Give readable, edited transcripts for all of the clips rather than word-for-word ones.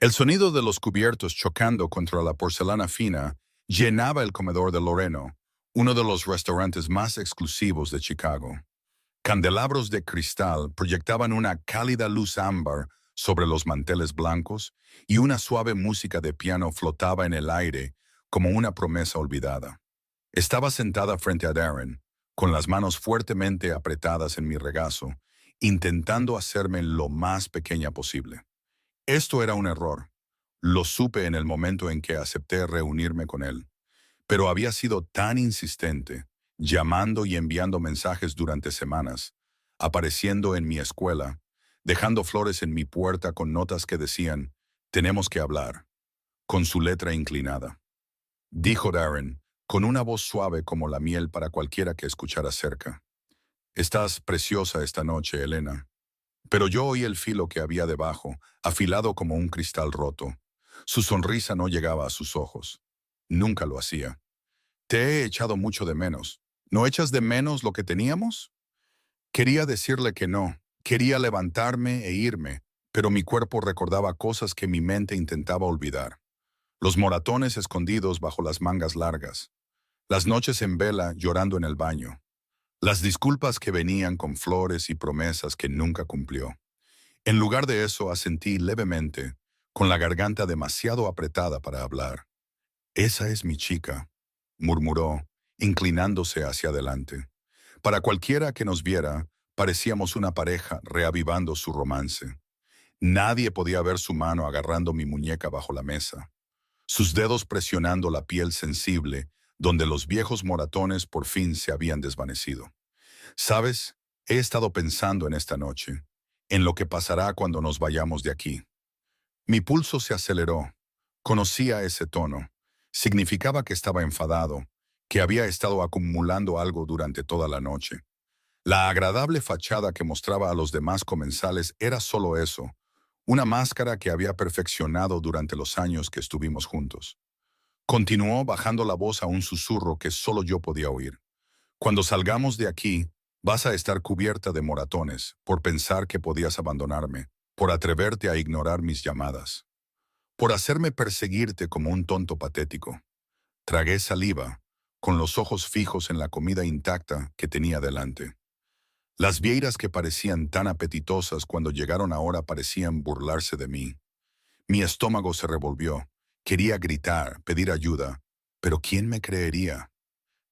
El sonido de los cubiertos chocando contra la porcelana fina llenaba el comedor de Loreno, uno de los restaurantes más exclusivos de Chicago. Candelabros de cristal proyectaban una cálida luz ámbar sobre los manteles blancos y una suave música de piano flotaba en el aire como una promesa olvidada. Estaba sentada frente a Darren, con las manos fuertemente apretadas en mi regazo, intentando hacerme lo más pequeña posible. Esto era un error. Lo supe en el momento en que acepté reunirme con él, pero había sido tan insistente, llamando y enviando mensajes durante semanas, apareciendo en mi escuela, dejando flores en mi puerta con notas que decían, «Tenemos que hablar», con su letra inclinada. Dijo Darren, con una voz suave como la miel para cualquiera que escuchara cerca. «Estás preciosa esta noche, Elena». Pero yo oí el filo que había debajo, afilado como un cristal roto. Su sonrisa no llegaba a sus ojos. Nunca lo hacía. «Te he echado mucho de menos. ¿No echas de menos lo que teníamos?» Quería decirle que no. Quería levantarme e irme, pero mi cuerpo recordaba cosas que mi mente intentaba olvidar. Los moratones escondidos bajo las mangas largas. Las noches en vela llorando en el baño. Las disculpas que venían con flores y promesas que nunca cumplió. En lugar de eso, asentí levemente, con la garganta demasiado apretada para hablar. «Esa es mi chica», murmuró, inclinándose hacia adelante. Para cualquiera que nos viera, parecíamos una pareja reavivando su romance. Nadie podía ver su mano agarrando mi muñeca bajo la mesa, sus dedos presionando la piel sensible, donde los viejos moratones por fin se habían desvanecido. «¿Sabes? He estado pensando en esta noche, en lo que pasará cuando nos vayamos de aquí». Mi pulso se aceleró. Conocía ese tono. Significaba que estaba enfadado, que había estado acumulando algo durante toda la noche. La agradable fachada que mostraba a los demás comensales era solo eso, una máscara que había perfeccionado durante los años que estuvimos juntos. Continuó bajando la voz a un susurro que solo yo podía oír. «Cuando salgamos de aquí, vas a estar cubierta de moratones por pensar que podías abandonarme, por atreverte a ignorar mis llamadas, por hacerme perseguirte como un tonto patético». Tragué saliva, con los ojos fijos en la comida intacta que tenía delante. Las vieiras que parecían tan apetitosas cuando llegaron ahora parecían burlarse de mí. Mi estómago se revolvió. Quería gritar, pedir ayuda, pero ¿quién me creería?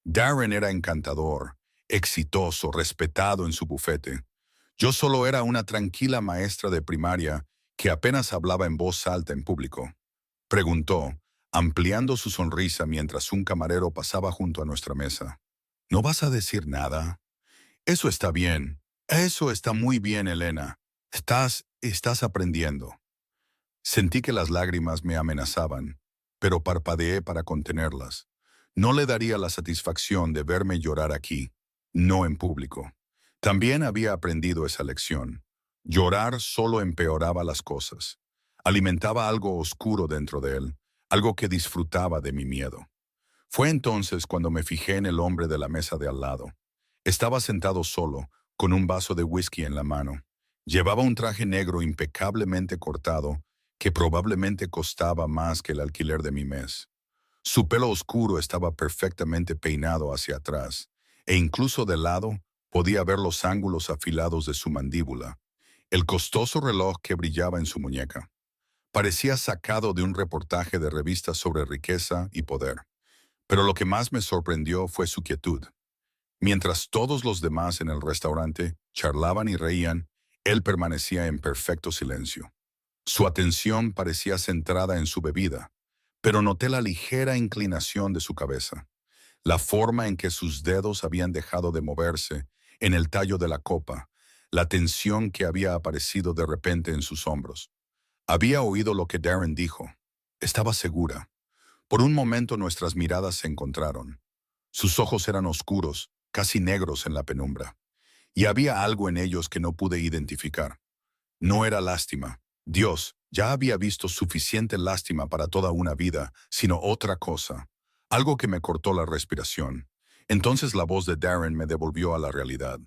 Darren era encantador, exitoso, respetado en su bufete. Yo solo era una tranquila maestra de primaria que apenas hablaba en voz alta en público. Preguntó, ampliando su sonrisa mientras un camarero pasaba junto a nuestra mesa. «¿No vas a decir nada?» «Eso está bien. Eso está muy bien, Elena. Estás aprendiendo». Sentí que las lágrimas me amenazaban, pero parpadeé para contenerlas. No le daría la satisfacción de verme llorar aquí, no en público. También había aprendido esa lección. Llorar solo empeoraba las cosas. Alimentaba algo oscuro dentro de él, algo que disfrutaba de mi miedo. Fue entonces cuando me fijé en el hombre de la mesa de al lado. Estaba sentado solo, con un vaso de whisky en la mano. Llevaba un traje negro impecablemente cortado, que probablemente costaba más que el alquiler de mi mes. Su pelo oscuro estaba perfectamente peinado hacia atrás, e incluso de lado podía ver los ángulos afilados de su mandíbula, el costoso reloj que brillaba en su muñeca. Parecía sacado de un reportaje de revista sobre riqueza y poder. Pero lo que más me sorprendió fue su quietud. Mientras todos los demás en el restaurante charlaban y reían, él permanecía en perfecto silencio. Su atención parecía centrada en su bebida, pero noté la ligera inclinación de su cabeza, la forma en que sus dedos habían dejado de moverse en el tallo de la copa, la tensión que había aparecido de repente en sus hombros. Había oído lo que Darren dijo. Estaba segura. Por un momento nuestras miradas se encontraron. Sus ojos eran oscuros, casi negros en la penumbra, y había algo en ellos que no pude identificar. No era lástima. Dios ya había visto suficiente lástima para toda una vida, sino otra cosa, algo que me cortó la respiración. Entonces la voz de Darren me devolvió a la realidad.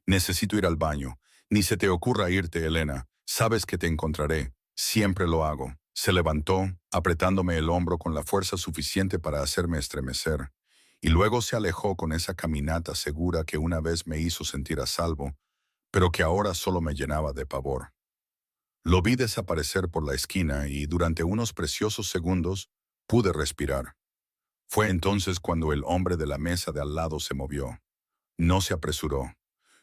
«Necesito ir al baño. Ni se te ocurra irte, Elena. Sabes que te encontraré. Siempre lo hago». Se levantó, apretándome el hombro con la fuerza suficiente para hacerme estremecer, y luego se alejó con esa caminata segura que una vez me hizo sentir a salvo, pero que ahora solo me llenaba de pavor. Lo vi desaparecer por la esquina y durante unos preciosos segundos pude respirar. Fue entonces cuando el hombre de la mesa de al lado se movió. No se apresuró.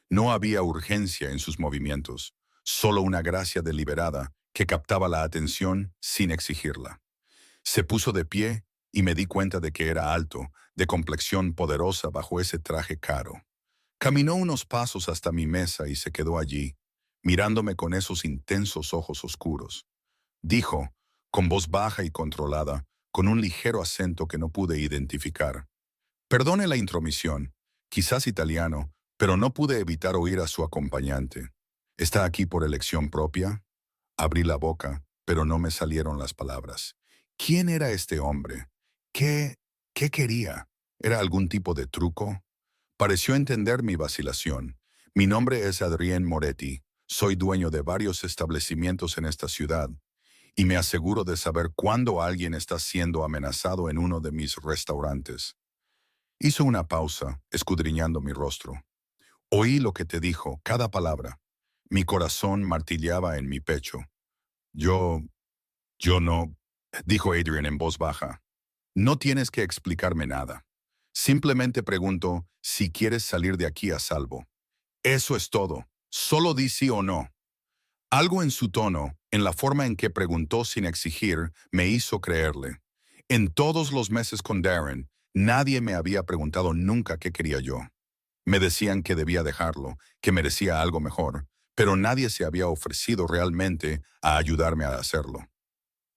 No había urgencia en sus movimientos, solo una gracia deliberada que captaba la atención sin exigirla. Se puso de pie y me di cuenta de que era alto, de complexión poderosa bajo ese traje caro. Caminó unos pasos hasta mi mesa y se quedó allí, mirándome con esos intensos ojos oscuros. Dijo, con voz baja y controlada, con un ligero acento que no pude identificar: «Perdone la intromisión, quizás italiano, pero no pude evitar oír a su acompañante. ¿Está aquí por elección propia?». Abrí la boca, pero no me salieron las palabras. ¿Quién era este hombre? ¿Qué, qué quería? ¿Era algún tipo de truco? Pareció entender mi vacilación. «Mi nombre es Adrien Moretti. Soy dueño de varios establecimientos en esta ciudad, y me aseguro de saber cuándo alguien está siendo amenazado en uno de mis restaurantes». Hizo una pausa, escudriñando mi rostro. Oí lo que te dijo, cada palabra. Mi corazón martillaba en mi pecho. Yo, yo no, dijo Adrian en voz baja. No tienes que explicarme nada. Simplemente pregunto si quieres salir de aquí a salvo. Eso es todo. Solo di sí o no. Algo en su tono, en la forma en que preguntó sin exigir, me hizo creerle. En todos los meses con Darren, nadie me había preguntado nunca qué quería yo. Me decían que debía dejarlo, que merecía algo mejor, pero nadie se había ofrecido realmente a ayudarme a hacerlo.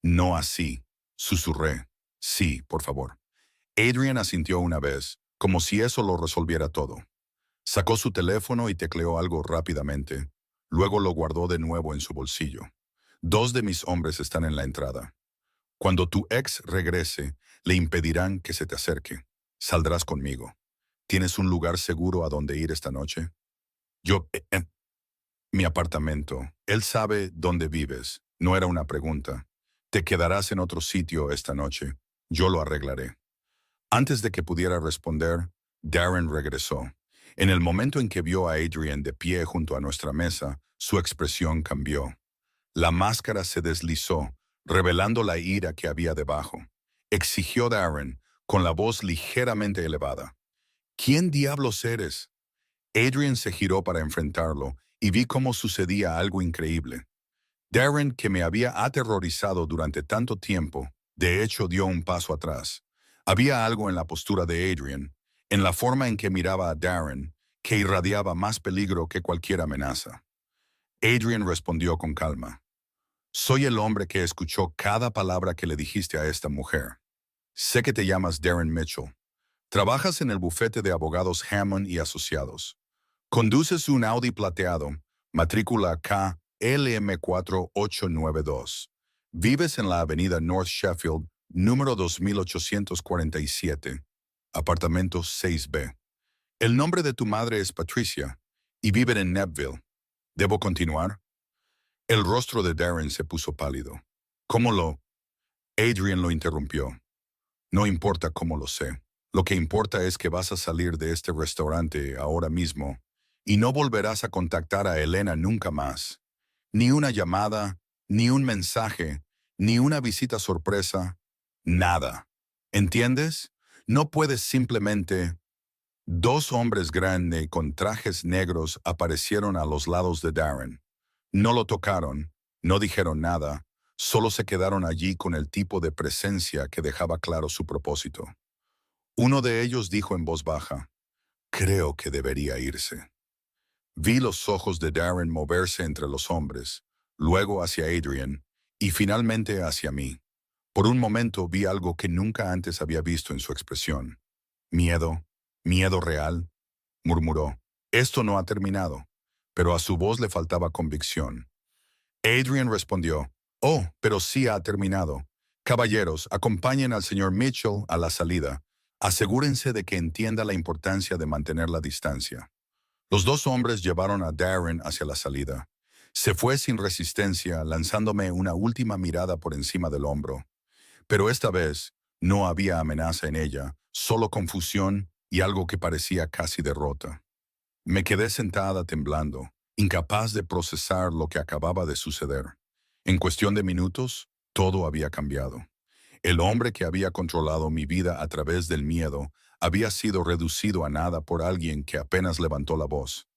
«No así», susurré. «Sí, por favor». Adrian asintió una vez, como si eso lo resolviera todo. Sacó su teléfono y tecleó algo rápidamente. Luego lo guardó de nuevo en su bolsillo. «Dos de mis hombres están en la entrada. Cuando tu ex regrese, le impedirán que se te acerque. Saldrás conmigo. ¿Tienes un lugar seguro a donde ir esta noche?» Yo, mi apartamento. Él sabe dónde vives. No era una pregunta. «Te quedarás en otro sitio esta noche. Yo lo arreglaré». Antes de que pudiera responder, Darren regresó. En el momento en que vio a Adrian de pie junto a nuestra mesa, su expresión cambió. La máscara se deslizó, revelando la ira que había debajo. Exigió Darren, con la voz ligeramente elevada: «¿Quién diablos eres?». Adrian se giró para enfrentarlo y vi cómo sucedía algo increíble. Darren, que me había aterrorizado durante tanto tiempo, de hecho dio un paso atrás. Había algo en la postura de Adrian, en la forma en que miraba a Darren, que irradiaba más peligro que cualquier amenaza. Adrian respondió con calma: «Soy el hombre que escuchó cada palabra que le dijiste a esta mujer. Sé que te llamas Darren Mitchell. Trabajas en el bufete de abogados Hammond y Asociados. Conduces un Audi plateado, matrícula KLM4892. Vives en la avenida North Sheffield, número 2847, apartamento 6B. El nombre de tu madre es Patricia y viven en Nepville. ¿Debo continuar?». El rostro de Darren se puso pálido. «¿Cómo lo...?». Adrian lo interrumpió. «No importa cómo lo sé. Lo que importa es que vas a salir de este restaurante ahora mismo y no volverás a contactar a Elena nunca más. Ni una llamada, ni un mensaje, ni una visita sorpresa, nada. ¿Entiendes? No puedes simplemente...». Dos hombres grandes con trajes negros aparecieron a los lados de Darren. No lo tocaron, no dijeron nada, solo se quedaron allí con el tipo de presencia que dejaba claro su propósito. Uno de ellos dijo en voz baja: «Creo que debería irse». Vi los ojos de Darren moverse entre los hombres, luego hacia Adrian y finalmente hacia mí. Por un momento vi algo que nunca antes había visto en su expresión. «Miedo, miedo real», murmuró. «Esto no ha terminado». Pero a su voz le faltaba convicción. Adrian respondió: «Oh, pero sí ha terminado. Caballeros, acompañen al señor Mitchell a la salida. Asegúrense de que entienda la importancia de mantener la distancia». Los dos hombres llevaron a Darren hacia la salida. Se fue sin resistencia, lanzándome una última mirada por encima del hombro. Pero esta vez no había amenaza en ella, solo confusión y algo que parecía casi derrota. Me quedé sentada temblando, incapaz de procesar lo que acababa de suceder. En cuestión de minutos, todo había cambiado. El hombre que había controlado mi vida a través del miedo había sido reducido a nada por alguien que apenas levantó la voz.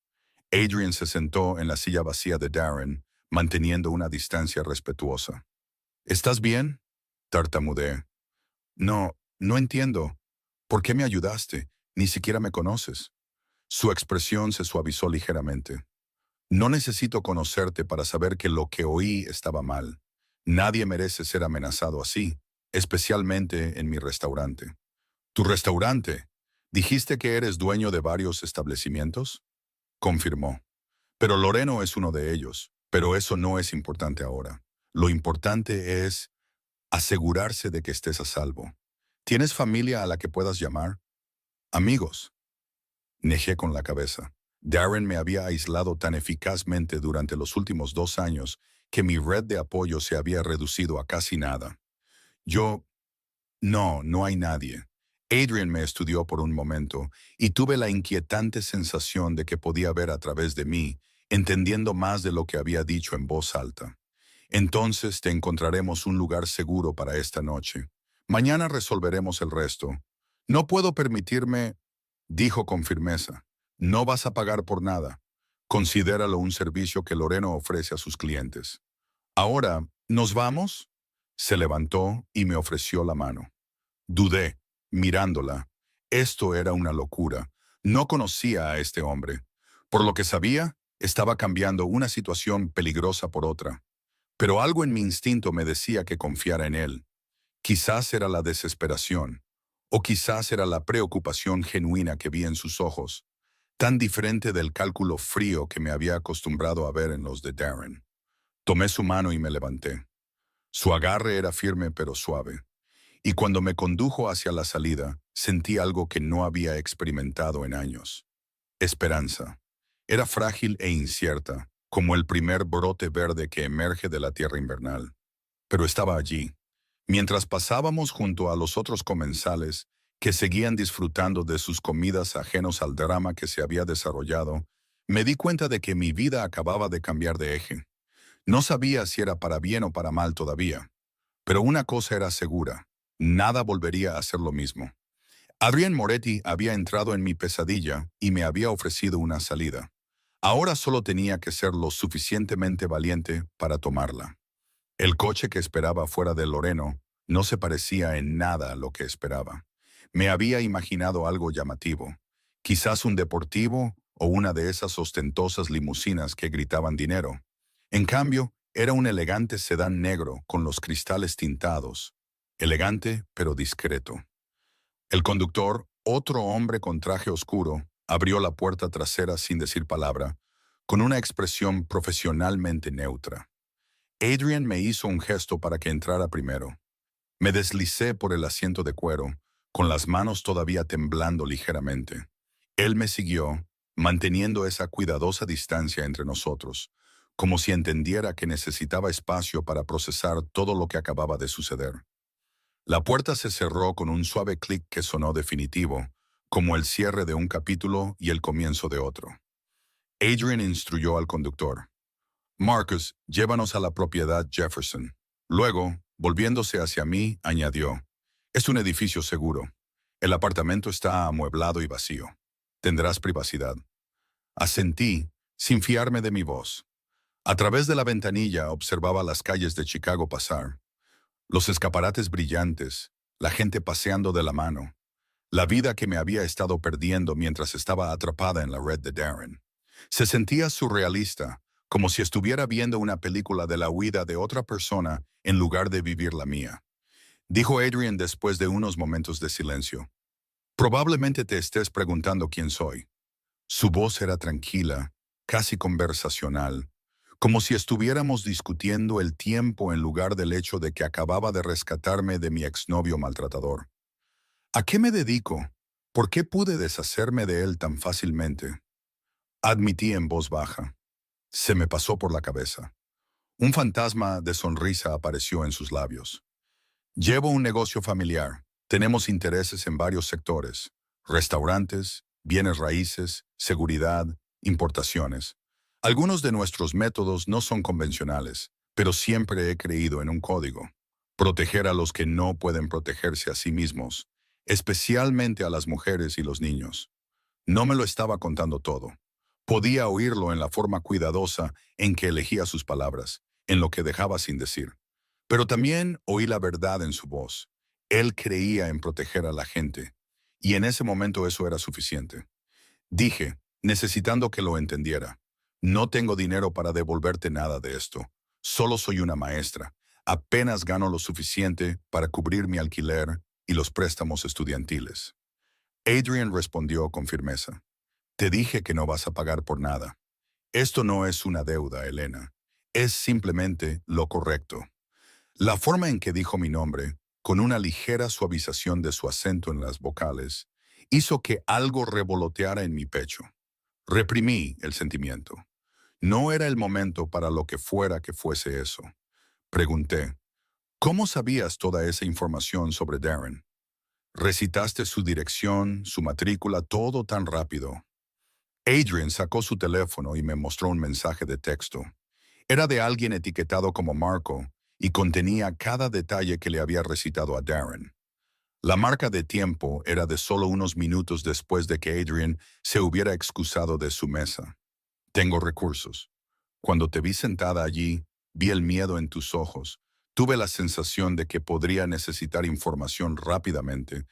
Adrian se sentó en la silla vacía de Darren, manteniendo una distancia respetuosa. ¿Estás bien?, tartamudeé. No, no entiendo. ¿Por qué me ayudaste? Ni siquiera me conoces. Su expresión se suavizó ligeramente. No necesito conocerte para saber que lo que oí estaba mal. Nadie merece ser amenazado así, especialmente en mi restaurante. ¿Tu restaurante? ¿Dijiste que eres dueño de varios establecimientos? Confirmó. Pero Loreno es uno de ellos. Pero eso no es importante ahora. Lo importante es asegurarse de que estés a salvo. ¿Tienes familia a la que puedas llamar? Amigos. Negé con la cabeza. Darren me había aislado tan eficazmente durante los últimos 2 años que mi red de apoyo se había reducido a casi nada. No, no hay nadie. Adrian me estudió por un momento y tuve la inquietante sensación de que podía ver a través de mí, entendiendo más de lo que había dicho en voz alta. Entonces te encontraremos un lugar seguro para esta noche. Mañana resolveremos el resto. No puedo permitirme, dijo con firmeza. No vas a pagar por nada. Considéralo un servicio que Loreno ofrece a sus clientes. Ahora, ¿nos vamos? Se levantó y me ofreció la mano. Dudé, mirándola. Esto era una locura. No conocía a este hombre. Por lo que sabía, estaba cambiando una situación peligrosa por otra. Pero algo en mi instinto me decía que confiara en él. Quizás era la desesperación, o quizás era la preocupación genuina que vi en sus ojos, tan diferente del cálculo frío que me había acostumbrado a ver en los de Darren. Tomé su mano y me levanté. Su agarre era firme pero suave, y cuando me condujo hacia la salida, sentí algo que no había experimentado en años. Esperanza. Era frágil e incierta, como el primer brote verde que emerge de la tierra invernal. Pero estaba allí. Mientras pasábamos junto a los otros comensales, que seguían disfrutando de sus comidas ajenos al drama que se había desarrollado, me di cuenta de que mi vida acababa de cambiar de eje. No sabía si era para bien o para mal todavía, pero una cosa era segura: nada volvería a ser lo mismo. Adrian Moretti había entrado en mi pesadilla y me había ofrecido una salida. Ahora solo tenía que ser lo suficientemente valiente para tomarla. El coche que esperaba fuera de Loreno no se parecía en nada a lo que esperaba. Me había imaginado algo llamativo, quizás un deportivo o una de esas ostentosas limusinas que gritaban dinero. En cambio, era un elegante sedán negro con los cristales tintados, elegante pero discreto. El conductor, otro hombre con traje oscuro, abrió la puerta trasera sin decir palabra, con una expresión profesionalmente neutra. Adrian me hizo un gesto para que entrara primero. Me deslicé por el asiento de cuero, con las manos todavía temblando ligeramente. Él me siguió, manteniendo esa cuidadosa distancia entre nosotros, como si entendiera que necesitaba espacio para procesar todo lo que acababa de suceder. La puerta se cerró con un suave clic que sonó definitivo, como el cierre de un capítulo y el comienzo de otro. Adrian instruyó al conductor. Marcus, llévanos a la propiedad Jefferson. Luego, volviéndose hacia mí, añadió. Es un edificio seguro. El apartamento está amueblado y vacío. Tendrás privacidad. Asentí, sin fiarme de mi voz. A través de la ventanilla observaba las calles de Chicago pasar. Los escaparates brillantes, la gente paseando de la mano. La vida que me había estado perdiendo mientras estaba atrapada en la red de Darren. Se sentía surrealista, como si estuviera viendo una película de la huida de otra persona en lugar de vivir la mía. Dijo Adrian después de unos momentos de silencio. Probablemente te estés preguntando quién soy. Su voz era tranquila, casi conversacional, como si estuviéramos discutiendo el tiempo en lugar del hecho de que acababa de rescatarme de mi exnovio maltratador. ¿A qué me dedico? ¿Por qué pude deshacerme de él tan fácilmente? Admití en voz baja. Se me pasó por la cabeza. Un fantasma de sonrisa apareció en sus labios. Llevo un negocio familiar. Tenemos intereses en varios sectores: restaurantes, bienes raíces, seguridad, importaciones. Algunos de nuestros métodos no son convencionales, pero siempre he creído en un código: proteger a los que no pueden protegerse a sí mismos, especialmente a las mujeres y los niños. No me lo estaba contando todo. Podía oírlo en la forma cuidadosa en que elegía sus palabras, en lo que dejaba sin decir. Pero también oí la verdad en su voz. Él creía en proteger a la gente, y en ese momento eso era suficiente. Dije, necesitando que lo entendiera: no tengo dinero para devolverte nada de esto. Solo soy una maestra. Apenas gano lo suficiente para cubrir mi alquiler y los préstamos estudiantiles. Adrian respondió con firmeza: te dije que no vas a pagar por nada. Esto no es una deuda, Elena. Es simplemente lo correcto. La forma en que dijo mi nombre, con una ligera suavización de su acento en las vocales, hizo que algo revoloteara en mi pecho. Reprimí el sentimiento. No era el momento para lo que fuera que fuese eso. Pregunté: ¿cómo sabías toda esa información sobre Darren? Recitaste su dirección, su matrícula, todo tan rápido. Adrian sacó su teléfono y me mostró un mensaje de texto. Era de alguien etiquetado como Marco y contenía cada detalle que le había recitado a Darren. La marca de tiempo era de solo unos minutos después de que Adrian se hubiera excusado de su mesa. Tengo recursos. Cuando te vi sentada allí, vi el miedo en tus ojos. Tuve la sensación de que podría necesitar información rápidamente,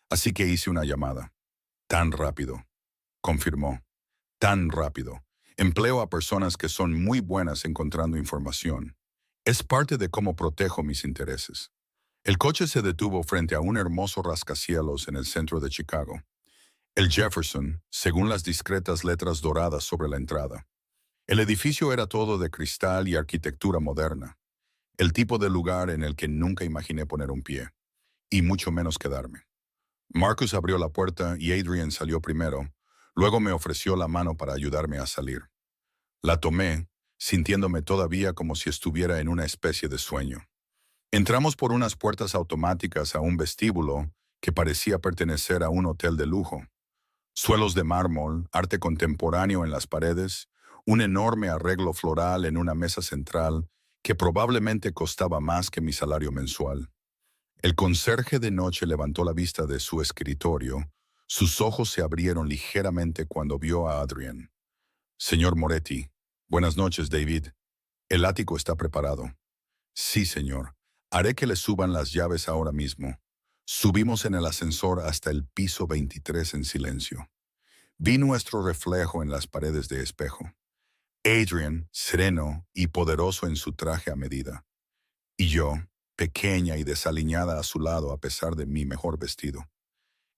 así que hice una llamada. Tan rápido, confirmó. Tan rápido. Empleo a personas que son muy buenas encontrando información. Es parte de cómo protejo mis intereses. El coche se detuvo frente a un hermoso rascacielos en el centro de Chicago. El Jefferson, según las discretas letras doradas sobre la entrada. El edificio era todo de cristal y arquitectura moderna. El tipo de lugar en el que nunca imaginé poner un pie, y mucho menos quedarme. Marcus abrió la puerta y Adrian salió primero. Luego me ofreció la mano para ayudarme a salir. La tomé, sintiéndome todavía como si estuviera en una especie de sueño. Entramos por unas puertas automáticas a un vestíbulo que parecía pertenecer a un hotel de lujo. Suelos de mármol, arte contemporáneo en las paredes, un enorme arreglo floral en una mesa central que probablemente costaba más que mi salario mensual. El conserje de noche levantó la vista de su escritorio. Sus ojos se abrieron ligeramente cuando vio a Adrian. Señor Moretti. Buenas noches, David. El ático está preparado. Sí, señor. Haré que le suban las llaves ahora mismo. Subimos en el ascensor hasta el piso 23 en silencio. Vi nuestro reflejo en las paredes de espejo. Adrian, sereno y poderoso en su traje a medida. Y yo, pequeña y desaliñada a su lado a pesar de mi mejor vestido.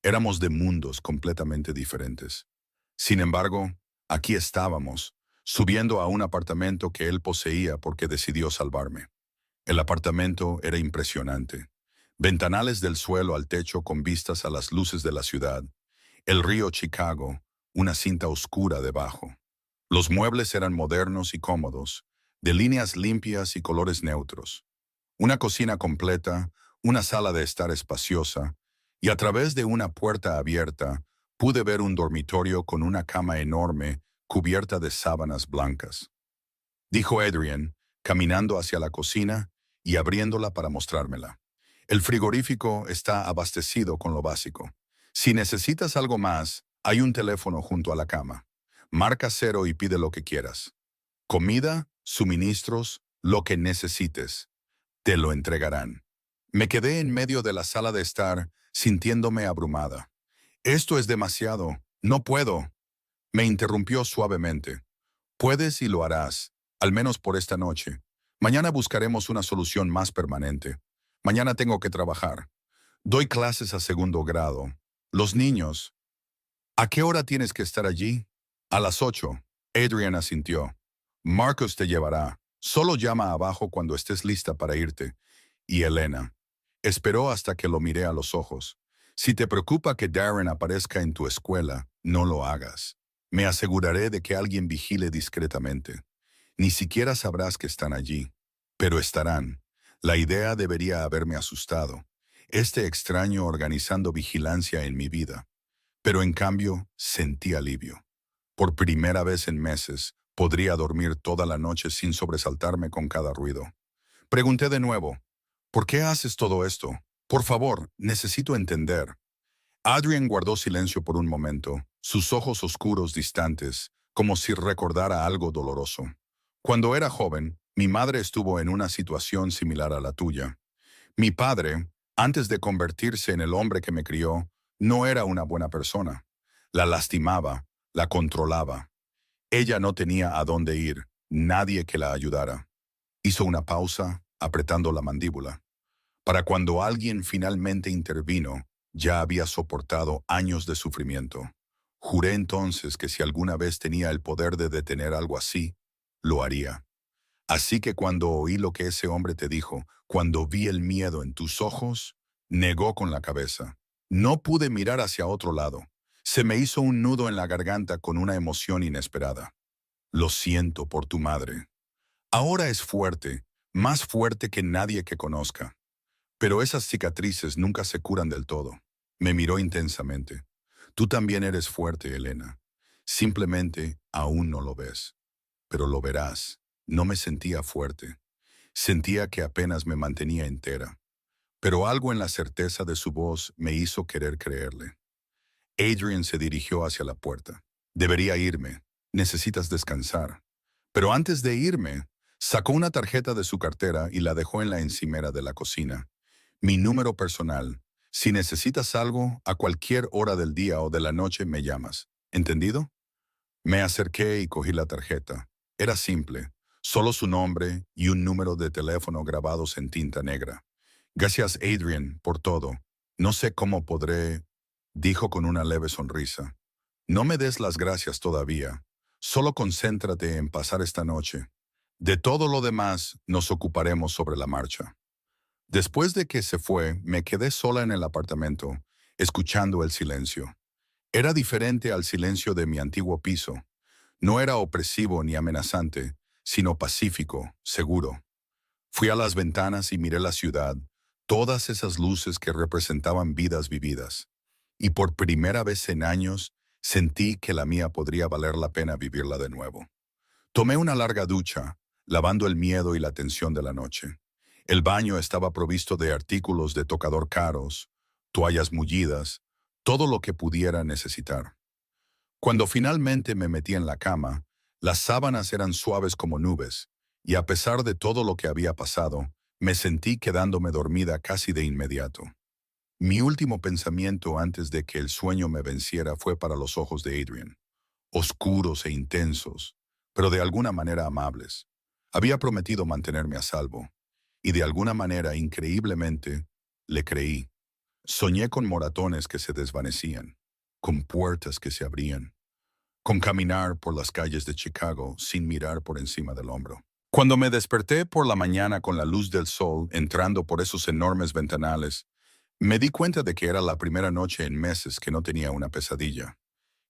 Éramos de mundos completamente diferentes. Sin embargo, aquí estábamos, subiendo a un apartamento que él poseía porque decidió salvarme. El apartamento era impresionante. Ventanales del suelo al techo con vistas a las luces de la ciudad, el río Chicago, una cinta oscura debajo. Los muebles eran modernos y cómodos, de líneas limpias y colores neutros. Una cocina completa, una sala de estar espaciosa, y a través de una puerta abierta pude ver un dormitorio con una cama enorme cubierta de sábanas blancas. Dijo Adrian, caminando hacia la cocina y abriéndola para mostrármela. El frigorífico está abastecido con lo básico. Si necesitas algo más, hay un teléfono junto a la cama. Marca 0 y pide lo que quieras. Comida, suministros, lo que necesites. Te lo entregarán. Me quedé en medio de la sala de estar, sintiéndome abrumada. Esto es demasiado. No puedo. Me interrumpió suavemente. Puedes y lo harás, al menos por esta noche. Mañana buscaremos una solución más permanente. Mañana tengo que trabajar. Doy clases a segundo grado. Los niños. ¿A qué hora tienes que estar allí? A las 8. Adrian asintió. Marcus te llevará. Solo llama abajo cuando estés lista para irte. Y Elena. Esperó hasta que lo miré a los ojos. Si te preocupa que Darren aparezca en tu escuela, no lo hagas. Me aseguraré de que alguien vigile discretamente. Ni siquiera sabrás que están allí, pero estarán. La idea debería haberme asustado. Este extraño organizando vigilancia en mi vida. Pero en cambio, sentí alivio. Por primera vez en meses, podría dormir toda la noche sin sobresaltarme con cada ruido. Pregunté de nuevo, ¿por qué haces todo esto? Por favor, necesito entender. Adrian guardó silencio por un momento, sus ojos oscuros distantes, como si recordara algo doloroso. Cuando era joven, mi madre estuvo en una situación similar a la tuya. Mi padre, antes de convertirse en el hombre que me crió, no era una buena persona. La lastimaba, la controlaba. Ella no tenía a dónde ir, nadie que la ayudara. Hizo una pausa, apretando la mandíbula. Para cuando alguien finalmente intervino, ya había soportado años de sufrimiento. Juré entonces que si alguna vez tenía el poder de detener algo así, lo haría. Así que cuando oí lo que ese hombre te dijo, cuando vi el miedo en tus ojos, negó con la cabeza. No pude mirar hacia otro lado. Se me hizo un nudo en la garganta con una emoción inesperada. Lo siento por tu madre. Ahora es fuerte, más fuerte que nadie que conozca. Pero esas cicatrices nunca se curan del todo. Me miró intensamente. Tú también eres fuerte, Elena. Simplemente aún no lo ves. Pero lo verás. No me sentía fuerte. Sentía que apenas me mantenía entera. Pero algo en la certeza de su voz me hizo querer creerle. Adrian se dirigió hacia la puerta. Debería irme. Necesitas descansar. Pero antes de irme, sacó una tarjeta de su cartera y la dejó en la encimera de la cocina. Mi número personal. Si necesitas algo, a cualquier hora del día o de la noche me llamas. ¿Entendido? Me acerqué y cogí la tarjeta. Era simple, solo su nombre y un número de teléfono grabados en tinta negra. Gracias, Adrian, por todo. No sé cómo podré, dijo con una leve sonrisa. No me des las gracias todavía. Solo concéntrate en pasar esta noche. De todo lo demás nos ocuparemos sobre la marcha. Después de que se fue, me quedé sola en el apartamento, escuchando el silencio. Era diferente al silencio de mi antiguo piso. No era opresivo ni amenazante, sino pacífico, seguro. Fui a las ventanas y miré la ciudad, todas esas luces que representaban vidas vividas. Y por primera vez en años, sentí que la mía podría valer la pena vivirla de nuevo. Tomé una larga ducha, lavando el miedo y la tensión de la noche. El baño estaba provisto de artículos de tocador caros, toallas mullidas, todo lo que pudiera necesitar. Cuando finalmente me metí en la cama, las sábanas eran suaves como nubes, y a pesar de todo lo que había pasado, me sentí quedándome dormida casi de inmediato. Mi último pensamiento antes de que el sueño me venciera fue para los ojos de Adrian, oscuros e intensos, pero de alguna manera amables. Había prometido mantenerme a salvo, y de alguna manera, increíblemente, le creí. Soñé con moratones que se desvanecían, con puertas que se abrían, con caminar por las calles de Chicago sin mirar por encima del hombro. Cuando me desperté por la mañana con la luz del sol entrando por esos enormes ventanales, me di cuenta de que era la primera noche en meses que no tenía una pesadilla.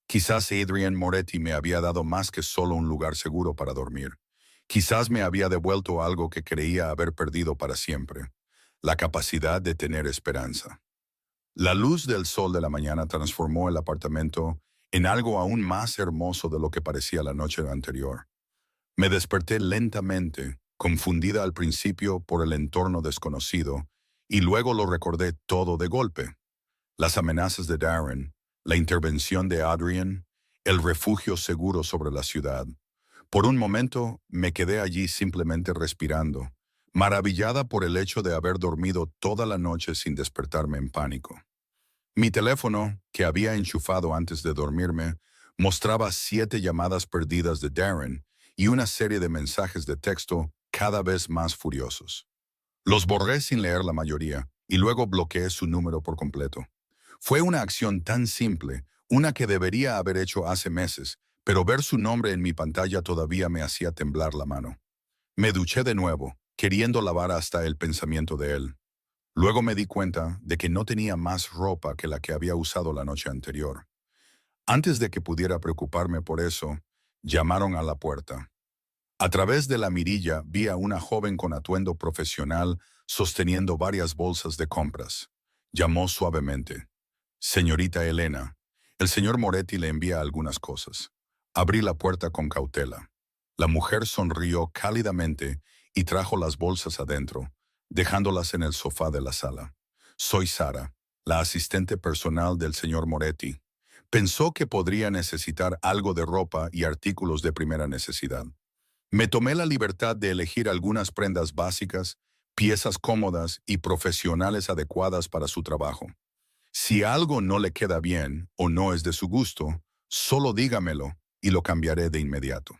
Quizás Adrian Moretti me había dado más que solo un lugar seguro para dormir. Quizás me había devuelto algo que creía haber perdido para siempre, la capacidad de tener esperanza. La luz del sol de la mañana transformó el apartamento en algo aún más hermoso de lo que parecía la noche anterior. Me desperté lentamente, confundida al principio por el entorno desconocido, y luego lo recordé todo de golpe. Las amenazas de Darren, la intervención de Adrian, el refugio seguro sobre la ciudad. Por un momento me quedé allí simplemente respirando, maravillada por el hecho de haber dormido toda la noche sin despertarme en pánico. Mi teléfono, que había enchufado antes de dormirme, mostraba 7 llamadas perdidas de Darren y una serie de mensajes de texto cada vez más furiosos. Los borré sin leer la mayoría y luego bloqueé su número por completo. Fue una acción tan simple, una que debería haber hecho hace meses, pero ver su nombre en mi pantalla todavía me hacía temblar la mano. Me duché de nuevo, queriendo lavar hasta el pensamiento de él. Luego me di cuenta de que no tenía más ropa que la que había usado la noche anterior. Antes de que pudiera preocuparme por eso, llamaron a la puerta. A través de la mirilla vi a una joven con atuendo profesional sosteniendo varias bolsas de compras. Llamó suavemente. Señorita Elena, el señor Moretti le envía algunas cosas. Abrí la puerta con cautela. La mujer sonrió cálidamente y trajo las bolsas adentro, dejándolas en el sofá de la sala. Soy Sara, la asistente personal del señor Moretti. Pensó que podría necesitar algo de ropa y artículos de primera necesidad. Me tomé la libertad de elegir algunas prendas básicas, piezas cómodas y profesionales adecuadas para su trabajo. Si algo no le queda bien o no es de su gusto, solo dígamelo y lo cambiaré de inmediato.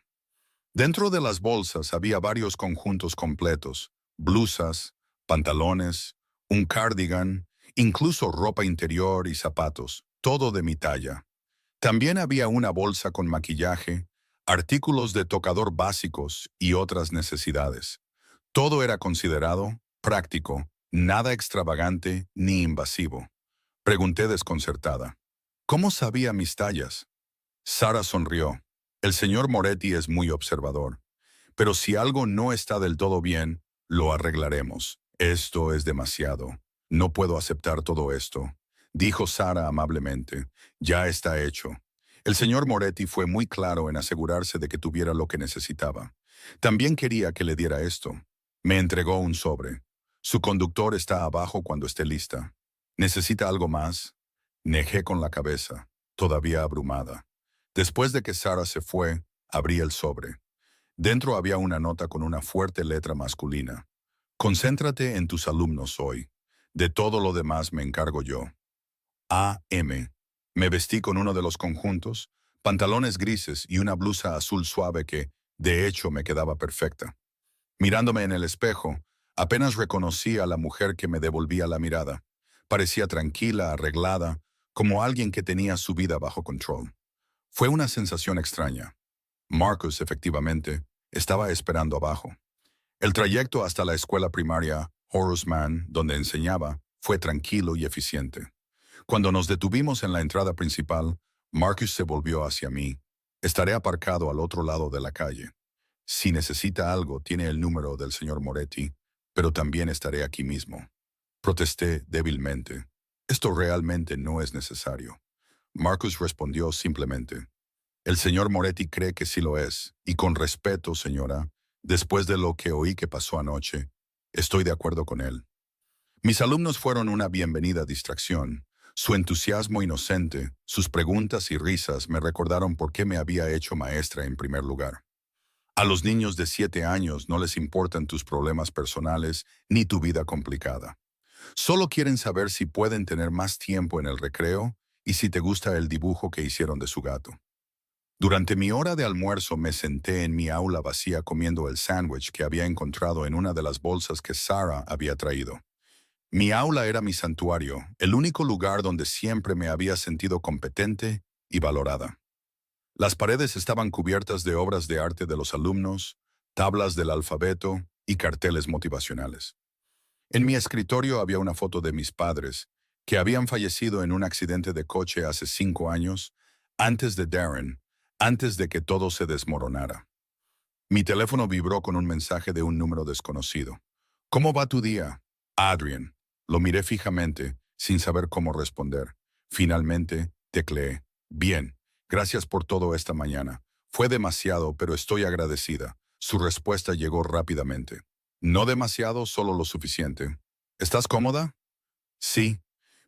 Dentro de las bolsas había varios conjuntos completos, blusas, pantalones, un cardigan, incluso ropa interior y zapatos, todo de mi talla. También había una bolsa con maquillaje, artículos de tocador básicos y otras necesidades. Todo era considerado práctico, nada extravagante ni invasivo. Pregunté desconcertada. ¿Cómo sabía mis tallas? Sara sonrió. El señor Moretti es muy observador. Pero si algo no está del todo bien, lo arreglaremos. Esto es demasiado. No puedo aceptar todo esto, dijo Sara amablemente. Ya está hecho. El señor Moretti fue muy claro en asegurarse de que tuviera lo que necesitaba. También quería que le diera esto. Me entregó un sobre. Su conductor está abajo cuando esté lista. ¿Necesita algo más? Negé con la cabeza, todavía abrumada. Después de que Sara se fue, abrí el sobre. Dentro había una nota con una fuerte letra masculina. Concéntrate en tus alumnos hoy. De todo lo demás me encargo yo. A.M. Me vestí con uno de los conjuntos, pantalones grises y una blusa azul suave que, de hecho, me quedaba perfecta. Mirándome en el espejo, apenas reconocí a la mujer que me devolvía la mirada. Parecía tranquila, arreglada, como alguien que tenía su vida bajo control. Fue una sensación extraña. Marcus, efectivamente, estaba esperando abajo. El trayecto hasta la escuela primaria Horace Mann, donde enseñaba, fue tranquilo y eficiente. Cuando nos detuvimos en la entrada principal, Marcus se volvió hacia mí. Estaré aparcado al otro lado de la calle. Si necesita algo, tiene el número del señor Moretti, pero también estaré aquí mismo. Protesté débilmente. Esto realmente no es necesario. Marcus respondió simplemente. El señor Moretti cree que sí lo es, y con respeto, señora, después de lo que oí que pasó anoche, estoy de acuerdo con él. Mis alumnos fueron una bienvenida distracción. Su entusiasmo inocente, sus preguntas y risas me recordaron por qué me había hecho maestra en primer lugar. A los niños de 7 años no les importan tus problemas personales ni tu vida complicada. Solo quieren saber si pueden tener más tiempo en el recreo y si te gusta el dibujo que hicieron de su gato. Durante mi hora de almuerzo me senté en mi aula vacía comiendo el sándwich que había encontrado en una de las bolsas que Sara había traído. Mi aula era mi santuario, el único lugar donde siempre me había sentido competente y valorada. Las paredes estaban cubiertas de obras de arte de los alumnos, tablas del alfabeto y carteles motivacionales. En mi escritorio había una foto de mis padres, que habían fallecido en un accidente de coche hace 5 años, antes de Darren, antes de que todo se desmoronara. Mi teléfono vibró con un mensaje de un número desconocido. ¿Cómo va tu día? Adrian. Lo miré fijamente, sin saber cómo responder. Finalmente, tecleé. Bien, gracias por todo esta mañana. Fue demasiado, pero estoy agradecida. Su respuesta llegó rápidamente. No demasiado, solo lo suficiente. ¿Estás cómoda? Sí.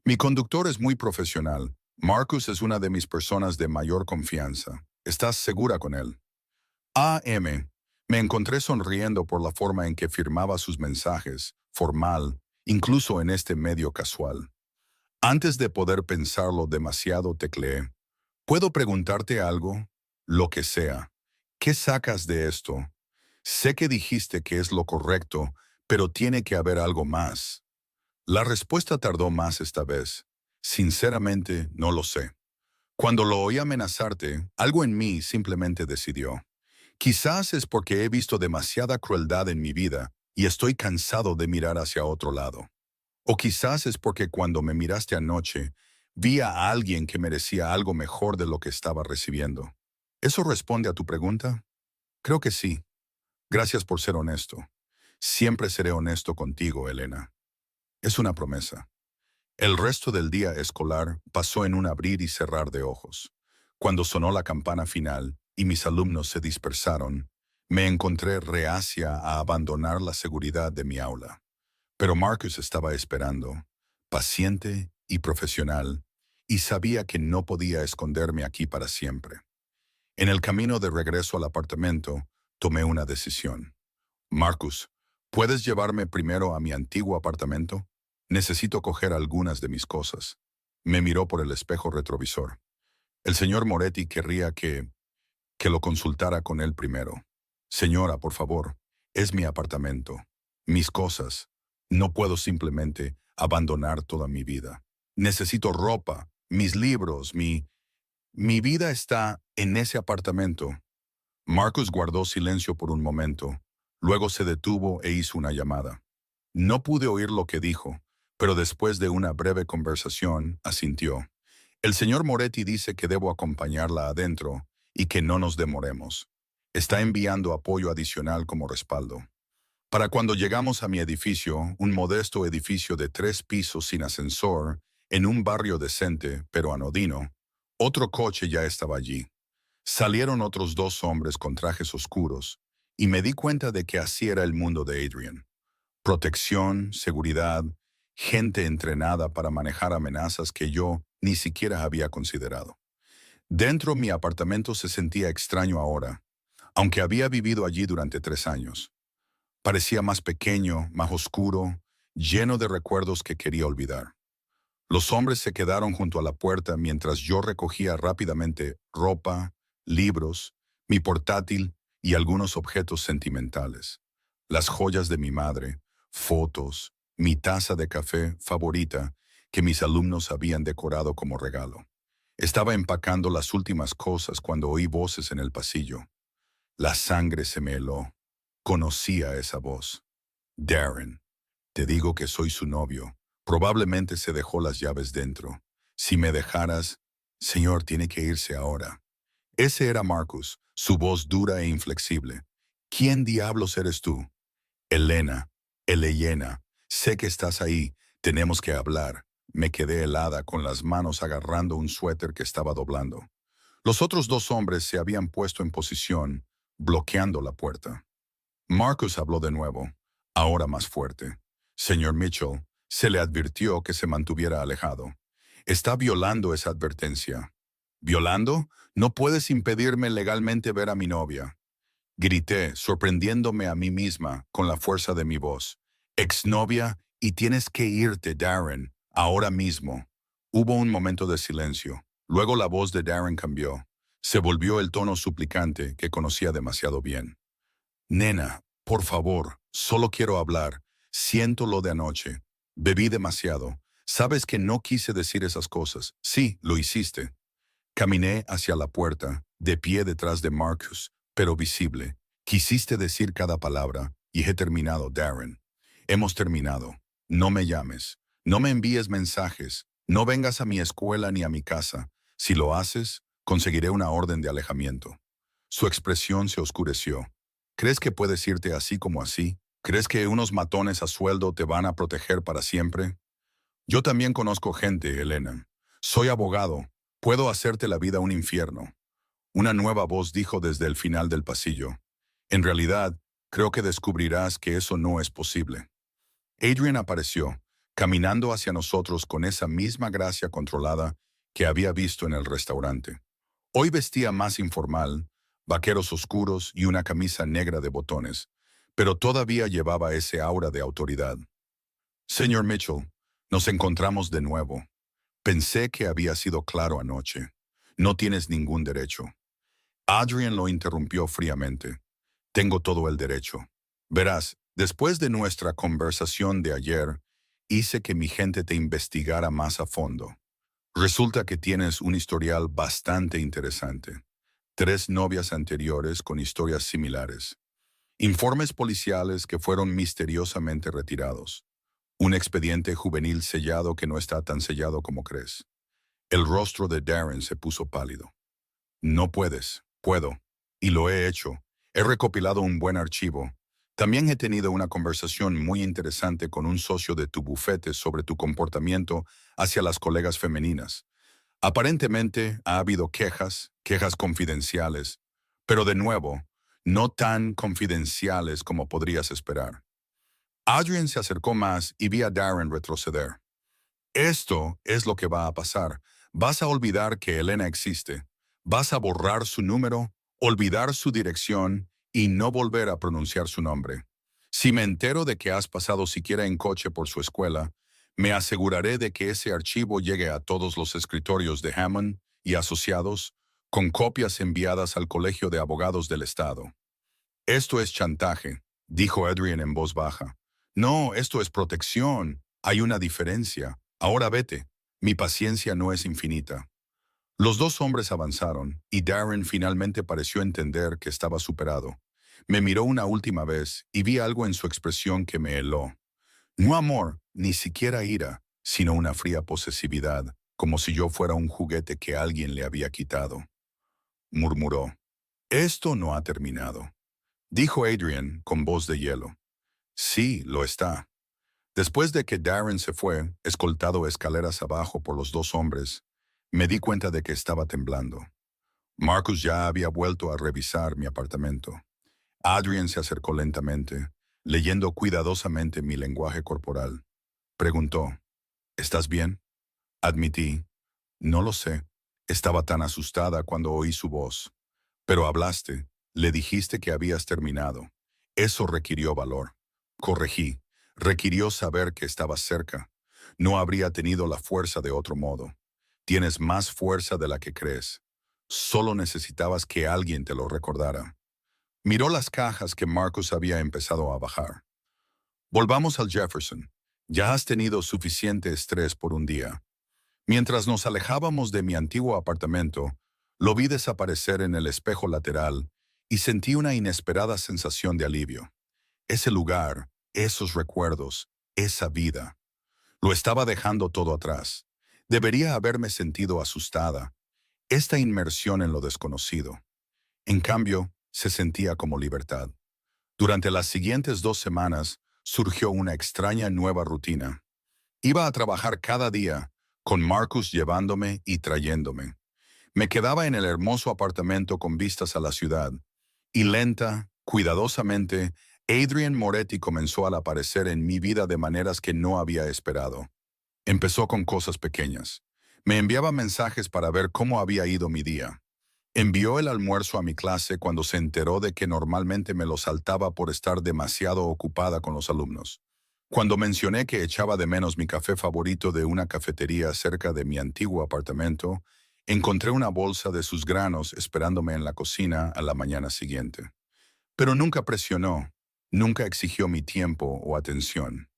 Mi conductor es muy profesional. Marcus es una de mis personas de mayor confianza. ¿Estás segura con él? A.M. Me encontré sonriendo por la forma en que firmaba sus mensajes, formal, incluso en este medio casual. Antes de poder pensarlo demasiado, tecleé. ¿Puedo preguntarte algo? Lo que sea. ¿Qué sacas de esto? Sé que dijiste que es lo correcto, pero tiene que haber algo más. La respuesta tardó más esta vez. Sinceramente, no lo sé. Cuando lo oí amenazarte, algo en mí simplemente decidió. Quizás es porque he visto demasiada crueldad en mi vida y estoy cansado de mirar hacia otro lado. O quizás es porque cuando me miraste anoche, vi a alguien que merecía algo mejor de lo que estaba recibiendo. ¿Eso responde a tu pregunta? Creo que sí. Gracias por ser honesto. Siempre seré honesto contigo, Elena. Es una promesa. El resto del día escolar pasó en un abrir y cerrar de ojos. Cuando sonó la campana final y mis alumnos se dispersaron, me encontré reacia a abandonar la seguridad de mi aula. Pero Marcus estaba esperando, paciente y profesional, y sabía que no podía esconderme aquí para siempre. En el camino de regreso al apartamento, tomé una decisión. Marcus, ¿puedes llevarme primero a mi antiguo apartamento? Necesito coger algunas de mis cosas. Me miró por el espejo retrovisor. El señor Moretti querría que lo consultara con él primero. Señora, por favor, es mi apartamento, mis cosas. No puedo simplemente abandonar toda mi vida. Necesito ropa, mis libros, Mi vida está en ese apartamento. Marcus guardó silencio por un momento. Luego se detuvo e hizo una llamada. No pude oír lo que dijo, pero después de una breve conversación, asintió. El señor Moretti dice que debo acompañarla adentro y que no nos demoremos. Está enviando apoyo adicional como respaldo. Para cuando llegamos a mi edificio, un modesto edificio de 3 pisos sin ascensor, en un barrio decente, pero anodino, otro coche ya estaba allí. Salieron otros 2 hombres con trajes oscuros, y me di cuenta de que así era el mundo de Adrian. Protección, seguridad, gente entrenada para manejar amenazas que yo ni siquiera había considerado. Dentro mi apartamento se sentía extraño ahora, aunque había vivido allí durante 3 años. Parecía más pequeño, más oscuro, lleno de recuerdos que quería olvidar. Los hombres se quedaron junto a la puerta mientras yo recogía rápidamente ropa, libros, mi portátil y algunos objetos sentimentales. Las joyas de mi madre, fotos, mi taza de café favorita que mis alumnos habían decorado como regalo. Estaba empacando las últimas cosas cuando oí voces en el pasillo. La sangre se me heló. Conocía esa voz. Darren. Te digo que soy su novio. Probablemente se dejó las llaves dentro. Si me dejaras, señor, tiene que irse ahora. Ese era Marcus, su voz dura e inflexible. ¿Quién diablos eres tú? Elena, Elena, sé que estás ahí. Tenemos que hablar. Me quedé helada con las manos agarrando un suéter que estaba doblando. Los otros 2 hombres se habían puesto en posición, bloqueando la puerta. Marcus habló de nuevo, ahora más fuerte. Señor Mitchell, se le advirtió que se mantuviera alejado. Está violando esa advertencia. ¿Violando? No puedes impedirme legalmente ver a mi novia. Grité, sorprendiéndome a mí misma con la fuerza de mi voz. Exnovia, y tienes que irte, Darren, ahora mismo. Hubo un momento de silencio. Luego la voz de Darren cambió. Se volvió el tono suplicante que conocía demasiado bien. Nena, por favor, solo quiero hablar. Siento lo de anoche. Bebí demasiado. Sabes que no quise decir esas cosas. Sí, lo hiciste. Caminé hacia la puerta, de pie detrás de Marcus, pero visible. Quisiste decir cada palabra, y he terminado, Darren. Hemos terminado. No me llames. No me envíes mensajes. No vengas a mi escuela ni a mi casa. Si lo haces, conseguiré una orden de alejamiento. Su expresión se oscureció. ¿Crees que puedes irte así como así? ¿Crees que unos matones a sueldo te van a proteger para siempre? Yo también conozco gente, Elena. Soy abogado. Puedo hacerte la vida un infierno. Una nueva voz dijo desde el final del pasillo. En realidad, creo que descubrirás que eso no es posible. Adrian apareció, caminando hacia nosotros con esa misma gracia controlada que había visto en el restaurante. Hoy vestía más informal, vaqueros oscuros y una camisa negra de botones, pero todavía llevaba ese aura de autoridad. Señor Mitchell, nos encontramos de nuevo. Pensé que había sido claro anoche. No tienes ningún derecho. Adrian lo interrumpió fríamente. Tengo todo el derecho. Verás, después de nuestra conversación de ayer, hice que mi gente te investigara más a fondo. Resulta que tienes un historial bastante interesante. 3 novias anteriores con historias similares. Informes policiales que fueron misteriosamente retirados. Un expediente juvenil sellado que no está tan sellado como crees. El rostro de Darren se puso pálido. No puedes, puedo. Y lo he hecho. He recopilado un buen archivo. También he tenido una conversación muy interesante con un socio de tu bufete sobre tu comportamiento hacia las colegas femeninas. Aparentemente ha habido quejas confidenciales, pero de nuevo, no tan confidenciales como podrías esperar. Adrian se acercó más y vi a Darren retroceder. Esto es lo que va a pasar. Vas a olvidar que Elena existe. Vas a borrar su número, olvidar su dirección y no volver a pronunciar su nombre. Si me entero de que has pasado siquiera en coche por su escuela, me aseguraré de que ese archivo llegue a todos los escritorios de Hammond y asociados, con copias enviadas al Colegio de Abogados del Estado. Esto es chantaje, dijo Adrian en voz baja. No, esto es protección. Hay una diferencia. Ahora vete. Mi paciencia no es infinita. Los dos hombres avanzaron, y Darren finalmente pareció entender que estaba superado. Me miró una última vez y vi algo en su expresión que me heló. No amor, ni siquiera ira, sino una fría posesividad, como si yo fuera un juguete que alguien le había quitado. Murmuró. Esto no ha terminado, dijo Adrian con voz de hielo. Sí, lo está. Después de que Darren se fue, escoltado escaleras abajo por los dos hombres, me di cuenta de que estaba temblando. Marcus ya había vuelto a revisar mi apartamento. Adrian se acercó lentamente, leyendo cuidadosamente mi lenguaje corporal. Preguntó, ¿estás bien? Admití, no lo sé. Estaba tan asustada cuando oí su voz. Pero hablaste, le dijiste que habías terminado. Eso requirió valor. Corregí, requirió saber que estabas cerca. No habría tenido la fuerza de otro modo. Tienes más fuerza de la que crees. Solo necesitabas que alguien te lo recordara. Miró las cajas que Marcus había empezado a bajar. Volvamos al Jefferson. Ya has tenido suficiente estrés por un día. Mientras nos alejábamos de mi antiguo apartamento, lo vi desaparecer en el espejo lateral y sentí una inesperada sensación de alivio. Ese lugar, esos recuerdos, esa vida. Lo estaba dejando todo atrás. Debería haberme sentido asustada. Esta inmersión en lo desconocido. En cambio, se sentía como libertad. Durante las siguientes 2 semanas, surgió una extraña nueva rutina. Iba a trabajar cada día, con Marcus llevándome y trayéndome. Me quedaba en el hermoso apartamento con vistas a la ciudad, y lenta, cuidadosamente, Adrian Moretti comenzó a aparecer en mi vida de maneras que no había esperado. Empezó con cosas pequeñas. Me enviaba mensajes para ver cómo había ido mi día. Envió el almuerzo a mi clase cuando se enteró de que normalmente me lo saltaba por estar demasiado ocupada con los alumnos. Cuando mencioné que echaba de menos mi café favorito de una cafetería cerca de mi antiguo apartamento, encontré una bolsa de sus granos esperándome en la cocina a la mañana siguiente. Pero nunca presionó, nunca exigió mi tiempo o atención.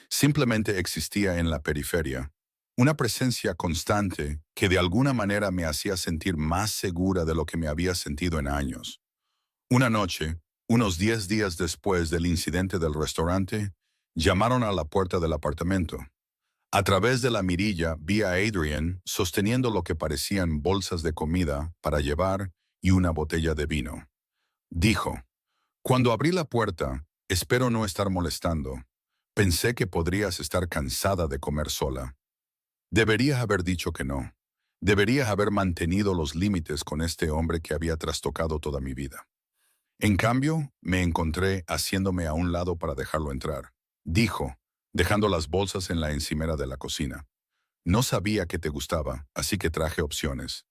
Simplemente existía en la periferia, una presencia constante que de alguna manera me hacía sentir más segura de lo que me había sentido en años. Una noche, unos 10 días después del incidente del restaurante, llamaron a la puerta del apartamento. A través de la mirilla vi a Adrian sosteniendo lo que parecían bolsas de comida para llevar y una botella de vino. Dijo, cuando abrí la puerta, espero no estar molestando. Pensé que podrías estar cansada de comer sola. Deberías haber dicho que no. Deberías haber mantenido los límites con este hombre que había trastocado toda mi vida. En cambio, me encontré haciéndome a un lado para dejarlo entrar. Dijo, dejando las bolsas en la encimera de la cocina. No sabía que te gustaba, así que traje opciones.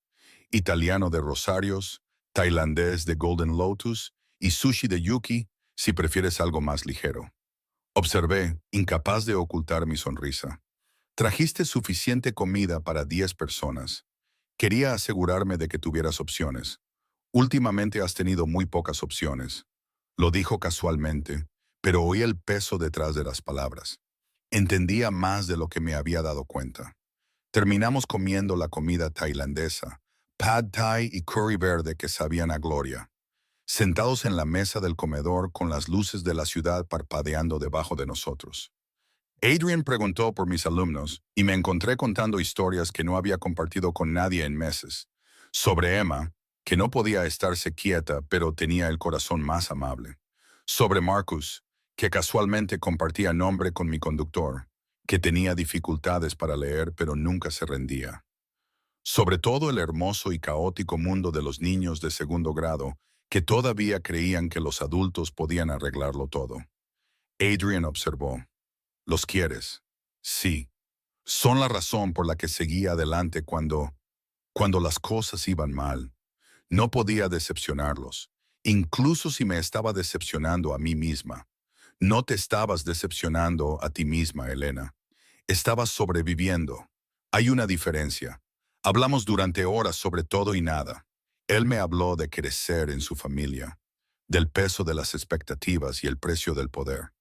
Italiano de Rosarios, tailandés de Golden Lotus y sushi de Yuki, si prefieres algo más ligero. Observé, incapaz de ocultar mi sonrisa. Trajiste suficiente comida para 10 personas. Quería asegurarme de que tuvieras opciones. Últimamente has tenido muy pocas opciones. Lo dijo casualmente, pero oí el peso detrás de las palabras. Entendía más de lo que me había dado cuenta. Terminamos comiendo la comida tailandesa, pad thai y curry verde que sabían a gloria. Sentados en la mesa del comedor con las luces de la ciudad parpadeando debajo de nosotros. Adrian preguntó por mis alumnos y me encontré contando historias que no había compartido con nadie en meses. Sobre Emma, que no podía estarse quieta, pero tenía el corazón más amable. Sobre Marcus, que casualmente compartía nombre con mi conductor, que tenía dificultades para leer, pero nunca se rendía. Sobre todo el hermoso y caótico mundo de los niños de segundo grado, que todavía creían que los adultos podían arreglarlo todo. Adrian observó. ¿Los quieres? Sí. Son la razón por la que seguía adelante cuando las cosas iban mal. No podía decepcionarlos, incluso si me estaba decepcionando a mí misma. No te estabas decepcionando a ti misma, Elena. Estabas sobreviviendo. Hay una diferencia. Hablamos durante horas sobre todo y nada. Él me habló de crecer en su familia, del peso de las expectativas y el precio del poder.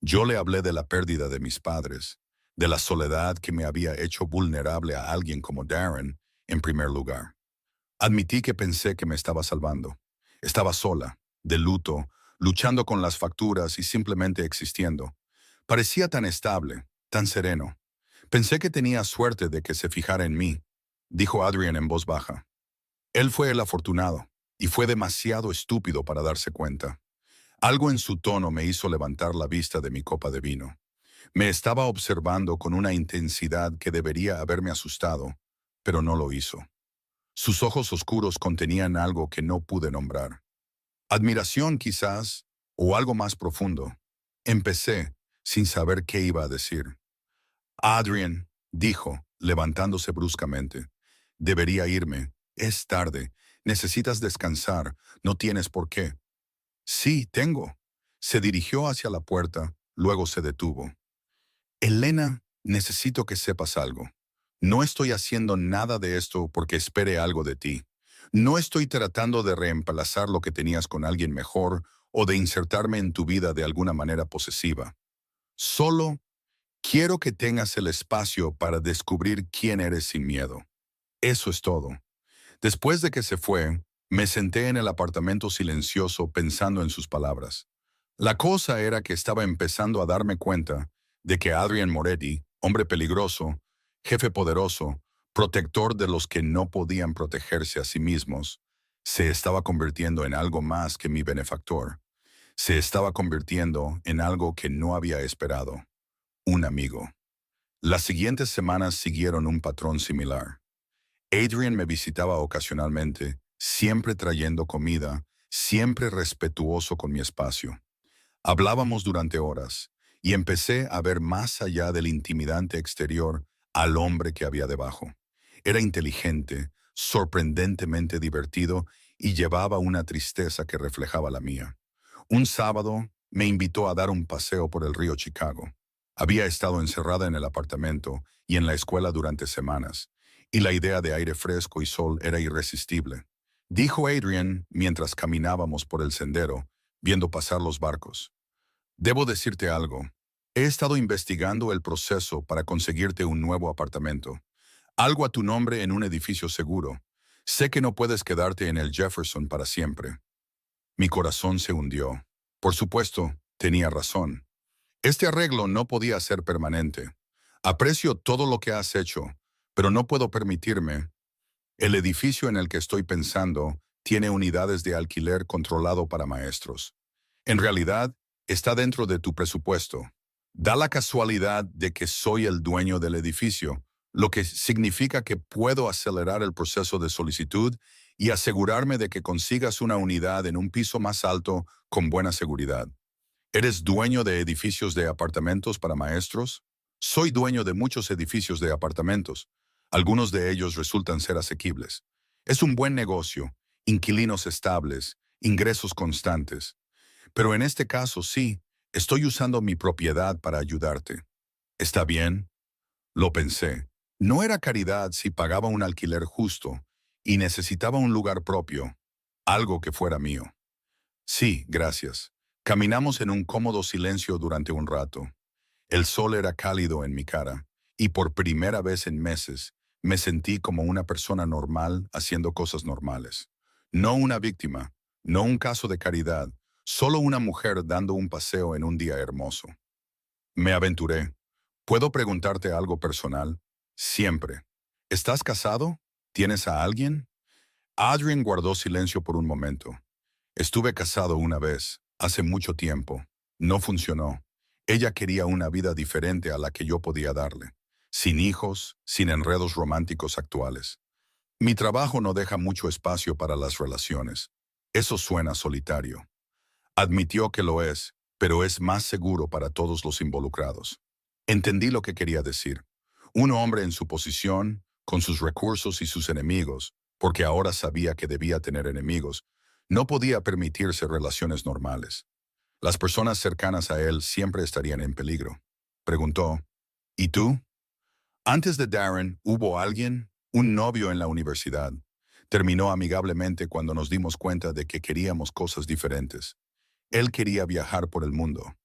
Yo le hablé de la pérdida de mis padres, de la soledad que me había hecho vulnerable a alguien como Darren, en primer lugar. Admití que pensé que me estaba salvando. Estaba sola, de luto, luchando con las facturas y simplemente existiendo. Parecía tan estable, tan sereno. Pensé que tenía suerte de que se fijara en mí, dijo Adrian en voz baja. Él fue el afortunado, y fue demasiado estúpido para darse cuenta. Algo en su tono me hizo levantar la vista de mi copa de vino. Me estaba observando con una intensidad que debería haberme asustado, pero no lo hizo. Sus ojos oscuros contenían algo que no pude nombrar. Admiración quizás, o algo más profundo. Empecé, sin saber qué iba a decir. Adrian, dijo, levantándose bruscamente. Debería irme. Es tarde. Necesitas descansar. No tienes por qué. Sí, tengo. Se dirigió hacia la puerta, luego se detuvo. Elena, necesito que sepas algo. No estoy haciendo nada de esto porque espere algo de ti. No estoy tratando de reemplazar lo que tenías con alguien mejor o de insertarme en tu vida de alguna manera posesiva. Solo quiero que tengas el espacio para descubrir quién eres sin miedo. Eso es todo. Después de que se fue, me senté en el apartamento silencioso pensando en sus palabras. La cosa era que estaba empezando a darme cuenta de que Adrian Moretti, hombre peligroso, jefe poderoso, protector de los que no podían protegerse a sí mismos, se estaba convirtiendo en algo más que mi benefactor. Se estaba convirtiendo en algo que no había esperado. Un amigo. Las siguientes semanas siguieron un patrón similar. Adrian me visitaba ocasionalmente, siempre trayendo comida, siempre respetuoso con mi espacio. Hablábamos durante horas, y empecé a ver más allá del intimidante exterior al hombre que había debajo. Era inteligente, sorprendentemente divertido y llevaba una tristeza que reflejaba la mía. Un sábado me invitó a dar un paseo por el río Chicago. Había estado encerrada en el apartamento y en la escuela durante semanas, y la idea de aire fresco y sol era irresistible. Dijo Adrian mientras caminábamos por el sendero, viendo pasar los barcos. Debo decirte algo. He estado investigando el proceso para conseguirte un nuevo apartamento. Algo a tu nombre en un edificio seguro. Sé que no puedes quedarte en el Jefferson para siempre. Mi corazón se hundió. Por supuesto, tenía razón. Este arreglo no podía ser permanente. Aprecio todo lo que has hecho, pero no puedo permitirme. El edificio en el que estoy pensando tiene unidades de alquiler controlado para maestros. En realidad, está dentro de tu presupuesto. Da la casualidad de que soy el dueño del edificio, lo que significa que puedo acelerar el proceso de solicitud y asegurarme de que consigas una unidad en un piso más alto con buena seguridad. ¿Eres dueño de edificios de apartamentos para maestros? Soy dueño de muchos edificios de apartamentos. Algunos de ellos resultan ser asequibles. Es un buen negocio, inquilinos estables, ingresos constantes. Pero en este caso sí, estoy usando mi propiedad para ayudarte. ¿Está bien? Lo pensé. No era caridad si pagaba un alquiler justo y necesitaba un lugar propio, algo que fuera mío. Sí, gracias. Caminamos en un cómodo silencio durante un rato. El sol era cálido en mi cara, y por primera vez en meses me sentí como una persona normal haciendo cosas normales. No una víctima, no un caso de caridad, solo una mujer dando un paseo en un día hermoso. Me aventuré. ¿Puedo preguntarte algo personal? Siempre. ¿Estás casado? ¿Tienes a alguien? Adrian guardó silencio por un momento. Estuve casado una vez, hace mucho tiempo. No funcionó. Ella quería una vida diferente a la que yo podía darle, sin hijos, sin enredos románticos actuales. Mi trabajo no deja mucho espacio para las relaciones. Eso suena solitario. Admitió que lo es, pero es más seguro para todos los involucrados. Entendí lo que quería decir. Un hombre en su posición, con sus recursos y sus enemigos, porque ahora sabía que debía tener enemigos, no podía permitirse relaciones normales. Las personas cercanas a él siempre estarían en peligro. Preguntó, ¿y tú? Antes de Darren, ¿hubo alguien? Un novio en la universidad. Terminó amigablemente cuando nos dimos cuenta de que queríamos cosas diferentes. Él quería viajar por el mundo.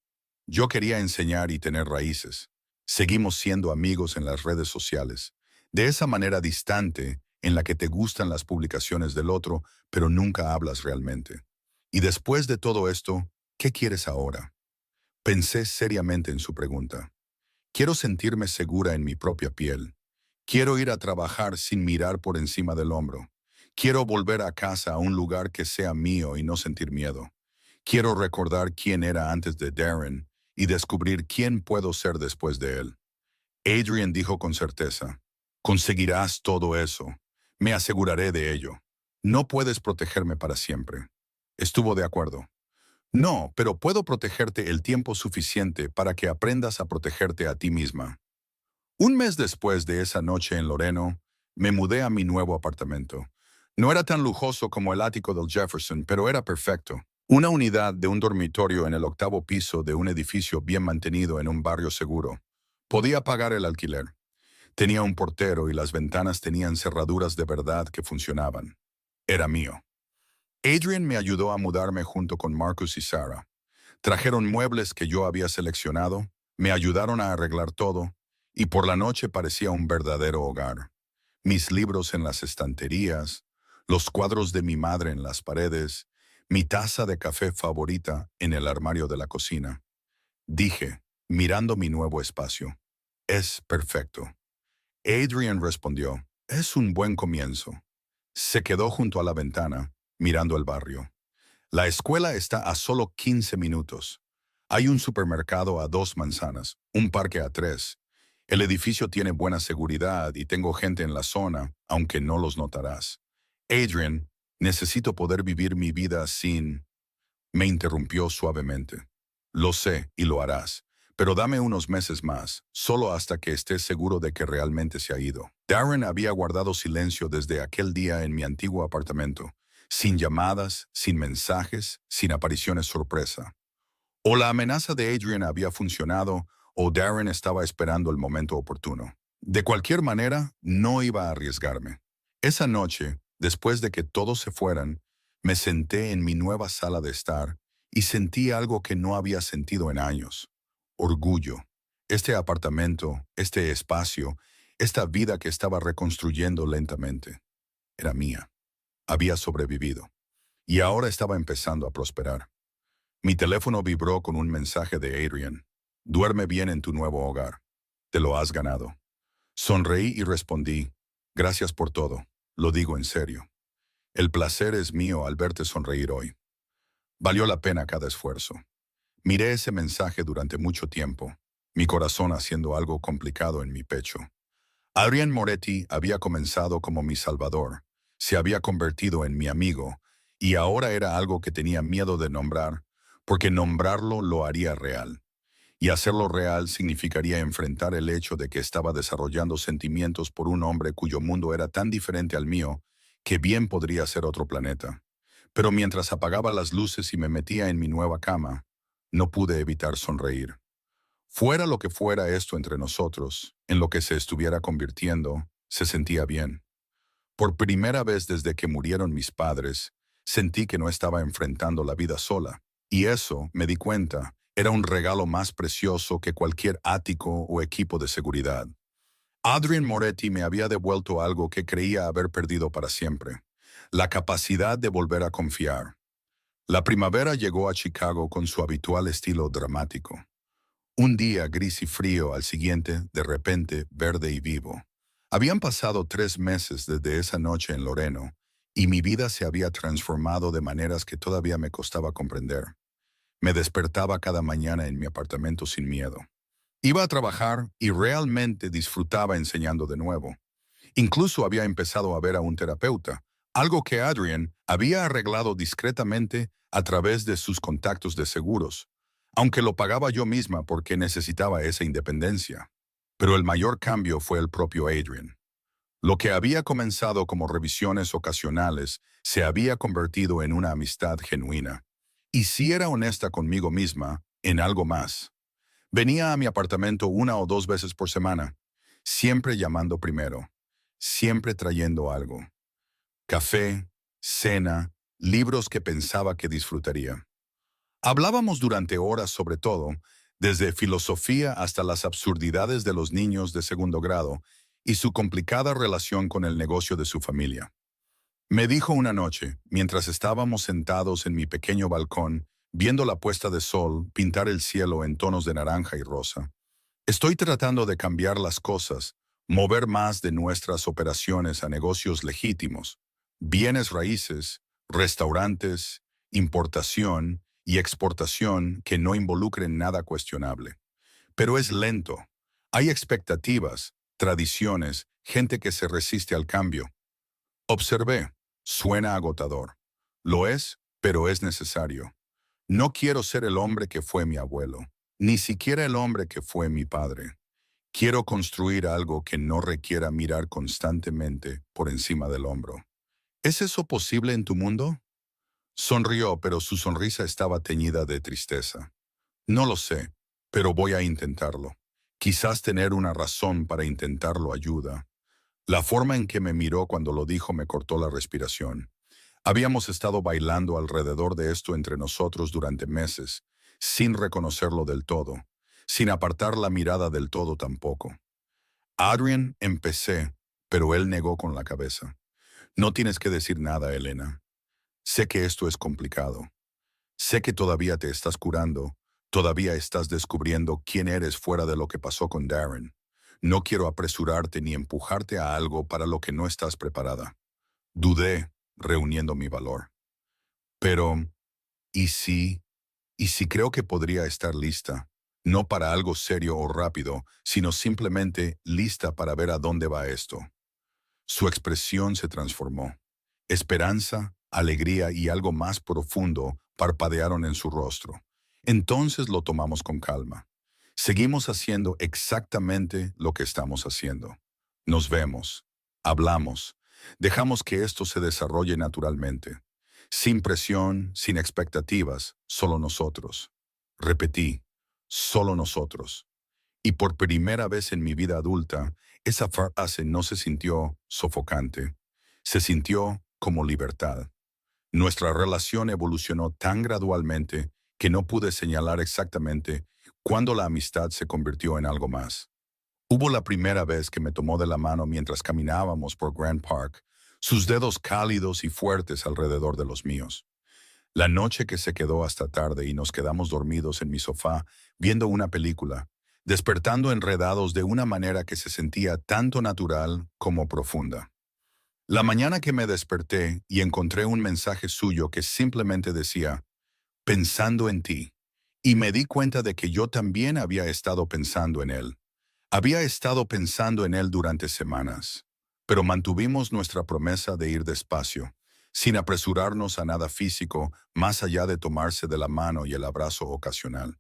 Yo quería enseñar y tener raíces. Seguimos siendo amigos en las redes sociales. De esa manera distante en la que te gustan las publicaciones del otro, pero nunca hablas realmente. Y después de todo esto, ¿qué quieres ahora? Pensé seriamente en su pregunta. Quiero sentirme segura en mi propia piel. Quiero ir a trabajar sin mirar por encima del hombro. Quiero volver a casa a un lugar que sea mío y no sentir miedo. Quiero recordar quién era antes de Darren y descubrir quién puedo ser después de él. Adrian dijo con certeza, conseguirás todo eso. Me aseguraré de ello. No puedes protegerme para siempre. Estuvo de acuerdo. No, pero puedo protegerte el tiempo suficiente para que aprendas a protegerte a ti misma. Un mes después de esa noche en Loreno, me mudé a mi nuevo apartamento. No era tan lujoso como el ático del Jefferson, pero era perfecto. Una unidad de un dormitorio en el 8º piso de un edificio bien mantenido en un barrio seguro. Podía pagar el alquiler. Tenía un portero y las ventanas tenían cerraduras de verdad que funcionaban. Era mío. Adrian me ayudó a mudarme junto con Marcus y Sarah. Trajeron muebles que yo había seleccionado, me ayudaron a arreglar todo, y por la noche parecía un verdadero hogar. Mis libros en las estanterías, los cuadros de mi madre en las paredes, mi taza de café favorita en el armario de la cocina. Dije, mirando mi nuevo espacio, es perfecto. Adrian respondió, es un buen comienzo. Se quedó junto a la ventana, mirando el barrio. La escuela está a solo 15 minutos. Hay un supermercado a 2 manzanas, un parque a 3. El edificio tiene buena seguridad y tengo gente en la zona, aunque no los notarás. Adrian, necesito poder vivir mi vida sin... Me interrumpió suavemente. Lo sé y lo harás, pero dame unos meses más, solo hasta que estés seguro de que realmente se ha ido. Darren había guardado silencio desde aquel día en mi antiguo apartamento, sin llamadas, sin mensajes, sin apariciones sorpresa. O la amenaza de Adrian había funcionado, o Darren estaba esperando el momento oportuno. De cualquier manera, no iba a arriesgarme. Esa noche, después de que todos se fueran, me senté en mi nueva sala de estar y sentí algo que no había sentido en años. Orgullo. Este apartamento, este espacio, esta vida que estaba reconstruyendo lentamente, era mía. Había sobrevivido. Y ahora estaba empezando a prosperar. Mi teléfono vibró con un mensaje de Adrian. Duerme bien en tu nuevo hogar. Te lo has ganado. Sonreí y respondí, gracias por todo. Lo digo en serio. El placer es mío al verte sonreír hoy. Valió la pena cada esfuerzo. Miré ese mensaje durante mucho tiempo, mi corazón haciendo algo complicado en mi pecho. Adrian Moretti había comenzado como mi salvador, se había convertido en mi amigo, y ahora era algo que tenía miedo de nombrar, porque nombrarlo lo haría real. Y hacerlo real significaría enfrentar el hecho de que estaba desarrollando sentimientos por un hombre cuyo mundo era tan diferente al mío, que bien podría ser otro planeta. Pero mientras apagaba las luces y me metía en mi nueva cama, no pude evitar sonreír. Fuera lo que fuera esto entre nosotros, en lo que se estuviera convirtiendo, se sentía bien. Por primera vez desde que murieron mis padres, sentí que no estaba enfrentando la vida sola. Y eso, me di cuenta, era un regalo más precioso que cualquier ático o equipo de seguridad. Adrian Moretti me había devuelto algo que creía haber perdido para siempre, la capacidad de volver a confiar. La primavera llegó a Chicago con su habitual estilo dramático. Un día gris y frío, al siguiente, de repente, verde y vivo. Habían pasado 3 meses desde esa noche en Loreno, y mi vida se había transformado de maneras que todavía me costaba comprender. Me despertaba cada mañana en mi apartamento sin miedo. Iba a trabajar y realmente disfrutaba enseñando de nuevo. Incluso había empezado a ver a un terapeuta, algo que Adrian había arreglado discretamente a través de sus contactos de seguros, aunque lo pagaba yo misma porque necesitaba esa independencia. Pero el mayor cambio fue el propio Adrian. Lo que había comenzado como revisiones ocasionales se había convertido en una amistad genuina. Y si era honesta conmigo misma, en algo más. Venía a mi apartamento 1 o 2 veces por semana, siempre llamando primero, siempre trayendo algo. Café, cena, libros que pensaba que disfrutaría. Hablábamos durante horas sobre todo, desde filosofía hasta las absurdidades de los niños de segundo grado y su complicada relación con el negocio de su familia. Me dijo una noche, mientras estábamos sentados en mi pequeño balcón, viendo la puesta de sol pintar el cielo en tonos de naranja y rosa: estoy tratando de cambiar las cosas, mover más de nuestras operaciones a negocios legítimos, bienes raíces, restaurantes, importación y exportación que no involucren nada cuestionable. Pero es lento. Hay expectativas, tradiciones, gente que se resiste al cambio. Observé. Suena agotador. Lo es, pero es necesario. No quiero ser el hombre que fue mi abuelo, ni siquiera el hombre que fue mi padre. Quiero construir algo que no requiera mirar constantemente por encima del hombro. ¿Es eso posible en tu mundo? Sonrió, pero su sonrisa estaba teñida de tristeza. No lo sé, pero voy a intentarlo. Quizás tener una razón para intentarlo ayuda. La forma en que me miró cuando lo dijo me cortó la respiración. Habíamos estado bailando alrededor de esto entre nosotros durante meses, sin reconocerlo del todo, sin apartar la mirada del todo tampoco. Adrian, empecé, pero él negó con la cabeza. No tienes que decir nada, Elena. Sé que esto es complicado. Sé que todavía te estás curando, todavía estás descubriendo quién eres fuera de lo que pasó con Darren. No quiero apresurarte ni empujarte a algo para lo que no estás preparada. Dudé, reuniendo mi valor. Pero, ¿y si? ¿Y si creo que podría estar lista? No para algo serio o rápido, sino simplemente lista para ver a dónde va esto. Su expresión se transformó. Esperanza, alegría y algo más profundo parpadearon en su rostro. Entonces lo tomamos con calma. Seguimos haciendo exactamente lo que estamos haciendo. Nos vemos, hablamos, dejamos que esto se desarrolle naturalmente. Sin presión, sin expectativas, solo nosotros. Repetí, solo nosotros. Y por primera vez en mi vida adulta, esa frase no se sintió sofocante. Se sintió como libertad. Nuestra relación evolucionó tan gradualmente que no pude señalar exactamente cuándo la amistad se convirtió en algo más. Hubo la primera vez que me tomó de la mano mientras caminábamos por Grand Park, sus dedos cálidos y fuertes alrededor de los míos. La noche que se quedó hasta tarde y nos quedamos dormidos en mi sofá viendo una película, despertando enredados de una manera que se sentía tanto natural como profunda. La mañana que me desperté y encontré un mensaje suyo que simplemente decía, pensando en ti, y me di cuenta de que yo también había estado pensando en él. Había estado pensando en él durante semanas, pero mantuvimos nuestra promesa de ir despacio, sin apresurarnos a nada físico más allá de tomarse de la mano y el abrazo ocasional.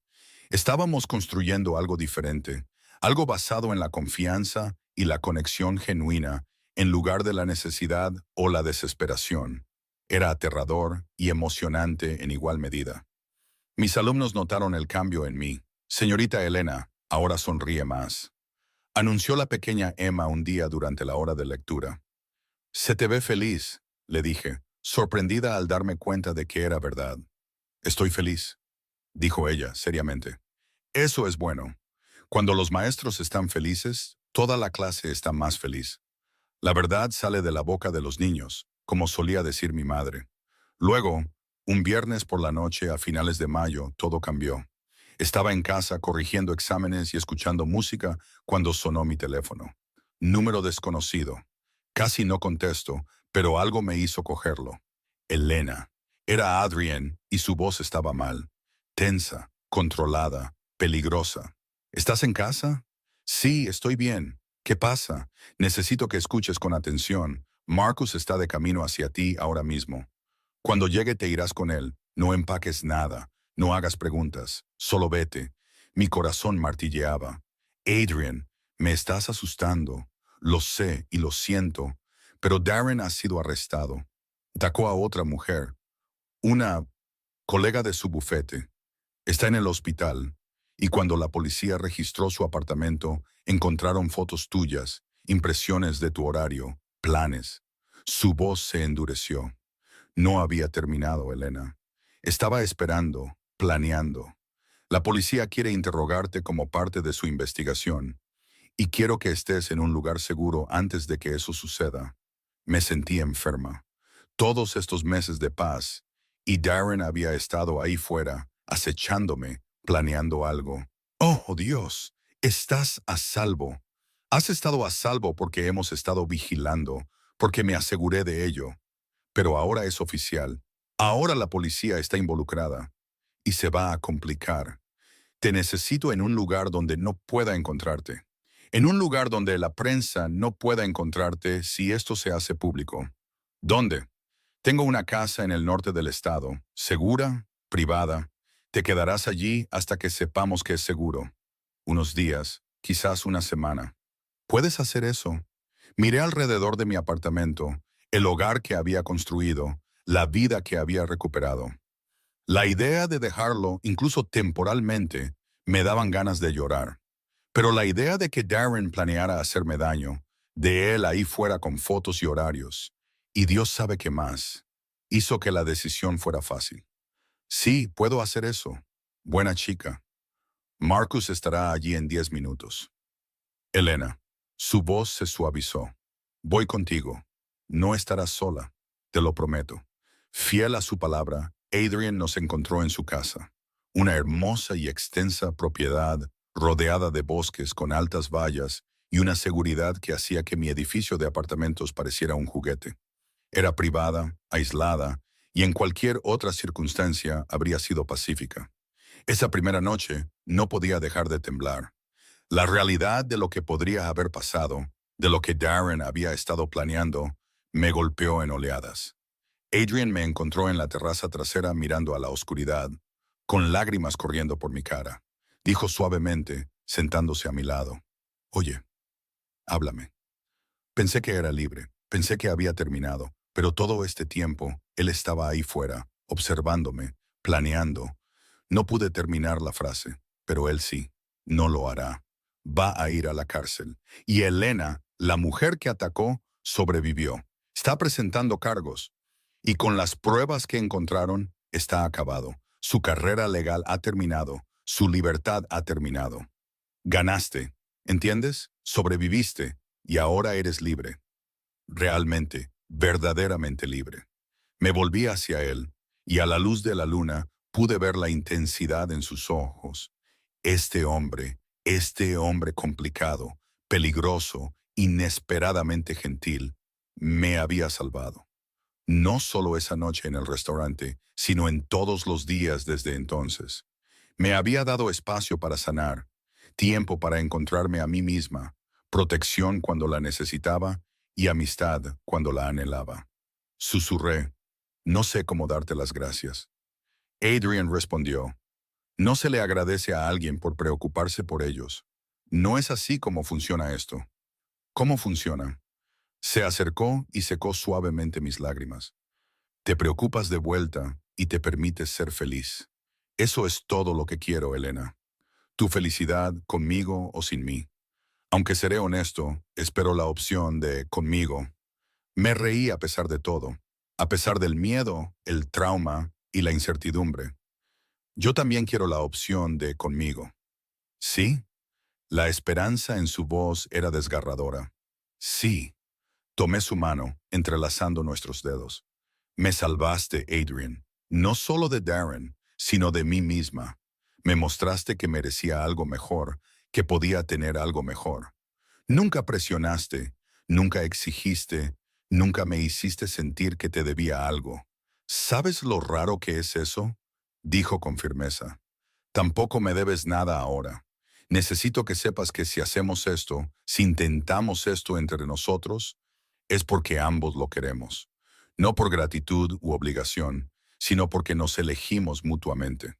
Estábamos construyendo algo diferente, algo basado en la confianza y la conexión genuina, en lugar de la necesidad o la desesperación. Era aterrador y emocionante en igual medida. Mis alumnos notaron el cambio en mí. Señorita Elena, ahora sonríe más. Anunció la pequeña Emma un día durante la hora de lectura. Se te ve feliz, le dije, sorprendida al darme cuenta de que era verdad. Estoy feliz, dijo ella seriamente. Eso es bueno. Cuando los maestros están felices, toda la clase está más feliz. La verdad sale de la boca de los niños, como solía decir mi madre. Luego, un viernes por la noche a finales de mayo, todo cambió. Estaba en casa corrigiendo exámenes y escuchando música cuando sonó mi teléfono. Número desconocido. Casi no contesto, pero algo me hizo cogerlo. Elena. Era Adrian y su voz estaba mal. Tensa, controlada, peligrosa. ¿Estás en casa? Sí, estoy bien. ¿Qué pasa? Necesito que escuches con atención. Marcus está de camino hacia ti ahora mismo. Cuando llegue te irás con él. No empaques nada. No hagas preguntas. Solo vete. Mi corazón martilleaba. Adrian, me estás asustando. Lo sé y lo siento, pero Darren ha sido arrestado. Atacó a otra mujer, una colega de su bufete. Está en el hospital. Y cuando la policía registró su apartamento, encontraron fotos tuyas, impresiones de tu horario, planes. Su voz se endureció. No había terminado, Elena. Estaba esperando, planeando. La policía quiere interrogarte como parte de su investigación, y quiero que estés en un lugar seguro antes de que eso suceda. Me sentí enferma. Todos estos meses de paz, y Darren había estado ahí fuera, acechándome, planeando algo. Oh, Dios, estás a salvo. Has estado a salvo porque hemos estado vigilando, porque me aseguré de ello. Pero ahora es oficial. Ahora la policía está involucrada y se va a complicar. Te necesito en un lugar donde no pueda encontrarte. En un lugar donde la prensa no pueda encontrarte si esto se hace público. ¿Dónde? Tengo una casa en el norte del estado, segura, privada. Te quedarás allí hasta que sepamos que es seguro. Unos días, quizás una semana. ¿Puedes hacer eso? Miré alrededor de mi apartamento, el hogar que había construido, la vida que había recuperado. La idea de dejarlo, incluso temporalmente, me daban ganas de llorar. Pero la idea de que Darren planeara hacerme daño, de él ahí fuera con fotos y horarios, y Dios sabe qué más, hizo que la decisión fuera fácil. Sí, puedo hacer eso. Buena chica. Marcus estará allí en 10 minutos. Elena. Su voz se suavizó. Voy contigo. No estarás sola, te lo prometo. Fiel a su palabra, Adrian nos encontró en su casa. Una hermosa y extensa propiedad rodeada de bosques con altas vallas y una seguridad que hacía que mi edificio de apartamentos pareciera un juguete. Era privada, aislada, y en cualquier otra circunstancia habría sido pacífica. Esa primera noche no podía dejar de temblar. La realidad de lo que podría haber pasado, de lo que Darren había estado planeando, me golpeó en oleadas. Adrian me encontró en la terraza trasera mirando a la oscuridad, con lágrimas corriendo por mi cara. Dijo suavemente, sentándose a mi lado: «Oye, háblame». Pensé que era libre, pensé que había terminado, pero todo este tiempo él estaba ahí fuera, observándome, planeando. No pude terminar la frase, pero él sí. No lo hará. Va a ir a la cárcel. Y Elena, la mujer que atacó, sobrevivió. Está presentando cargos. Y con las pruebas que encontraron, está acabado. Su carrera legal ha terminado. Su libertad ha terminado. Ganaste. ¿Entiendes? Sobreviviste. Y ahora eres libre. Realmente, verdaderamente libre. Me volví hacia él, y a la luz de la luna pude ver la intensidad en sus ojos. Este hombre complicado, peligroso, inesperadamente gentil, me había salvado. No solo esa noche en el restaurante, sino en todos los días desde entonces. Me había dado espacio para sanar, tiempo para encontrarme a mí misma, protección cuando la necesitaba y amistad cuando la anhelaba. Susurré: «No sé cómo darte las gracias». Adrian respondió: «No se le agradece a alguien por preocuparse por ellos. No es así como funciona esto». «¿Cómo funciona?». Se acercó y secó suavemente mis lágrimas. «Te preocupas de vuelta y te permites ser feliz. Eso es todo lo que quiero, Elena. Tu felicidad conmigo o sin mí. Aunque seré honesto, espero la opción de conmigo». Me reí a pesar de todo, a pesar del miedo, el trauma y la incertidumbre. «Yo también quiero la opción de conmigo». «¿Sí?». La esperanza en su voz era desgarradora. «Sí». Tomé su mano, entrelazando nuestros dedos. «Me salvaste, Adrian. No solo de Darren, sino de mí misma. Me mostraste que merecía algo mejor, que podía tener algo mejor. Nunca presionaste, nunca exigiste, Nunca me hiciste sentir que te debía algo. ¿Sabes lo raro que es eso? Dijo con firmeza. Tampoco me debes nada ahora. Necesito que sepas que si hacemos esto, si intentamos esto entre nosotros, es porque ambos lo queremos. No por gratitud u obligación, sino porque nos elegimos mutuamente.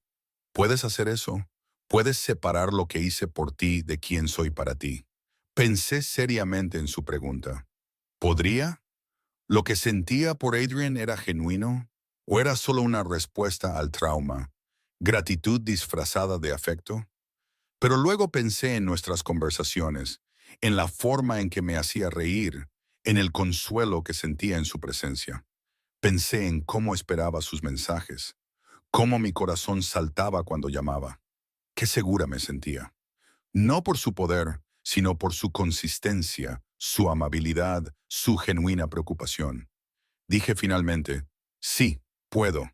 ¿Puedes hacer eso? ¿Puedes separar lo que hice por ti de quién soy para ti? Pensé seriamente en su pregunta. ¿Podría? ¿Lo que sentía por Adrian era genuino? ¿O era solo una respuesta al trauma? ¿Gratitud disfrazada de afecto? Pero luego pensé en nuestras conversaciones, en la forma en que me hacía reír, en el consuelo que sentía en su presencia. Pensé en cómo esperaba sus mensajes, cómo mi corazón saltaba cuando llamaba. Qué segura me sentía. No por su poder, sino por su consistencia, su amabilidad, su genuina preocupación. Dije finalmente, sí, puedo,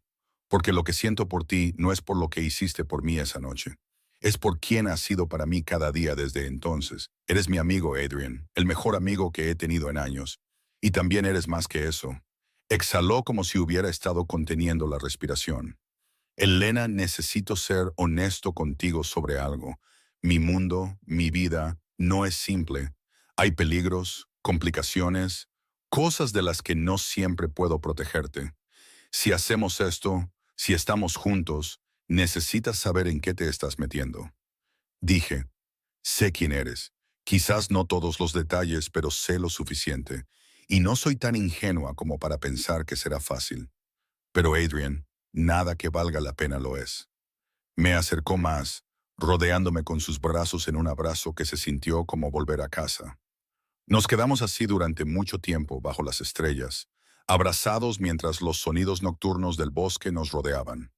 porque lo que siento por ti no es por lo que hiciste por mí esa noche. Es por quien has sido para mí cada día desde entonces. Eres mi amigo, Adrian, el mejor amigo que he tenido en años. Y también eres más que eso. Exhaló como si hubiera estado conteniendo la respiración. Elena, necesito ser honesto contigo sobre algo. Mi mundo, mi vida, no es simple. Hay peligros, complicaciones, cosas de las que no siempre puedo protegerte. Si hacemos esto, si estamos juntos, necesitas saber en qué te estás metiendo. Dije, sé quién eres. Quizás no todos los detalles, pero sé lo suficiente. Y no soy tan ingenua como para pensar que será fácil. Pero Adrian, nada que valga la pena lo es. Me acercó más, rodeándome con sus brazos en un abrazo que se sintió como volver a casa. Nos quedamos así durante mucho tiempo bajo las estrellas, abrazados mientras los sonidos nocturnos del bosque nos rodeaban.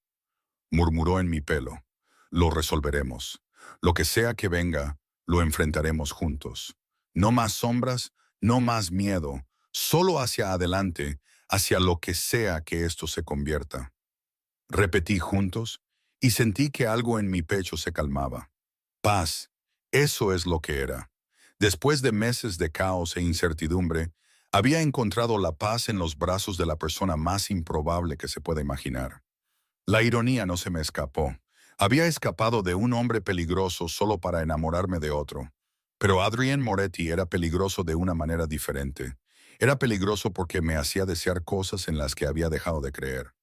Murmuró en mi pelo, lo resolveremos. Lo que sea que venga, lo enfrentaremos juntos. No más sombras, no más miedo, solo hacia adelante, hacia lo que sea que esto se convierta. Repetí juntos y sentí que algo en mi pecho se calmaba. Paz, eso es lo que era. Después de meses de caos e incertidumbre, había encontrado la paz en los brazos de la persona más improbable que se pueda imaginar. La ironía no se me escapó. Había escapado de un hombre peligroso solo para enamorarme de otro. Pero Adrien Moretti era peligroso de una manera diferente. Era peligroso porque me hacía desear cosas en las que había dejado de creer.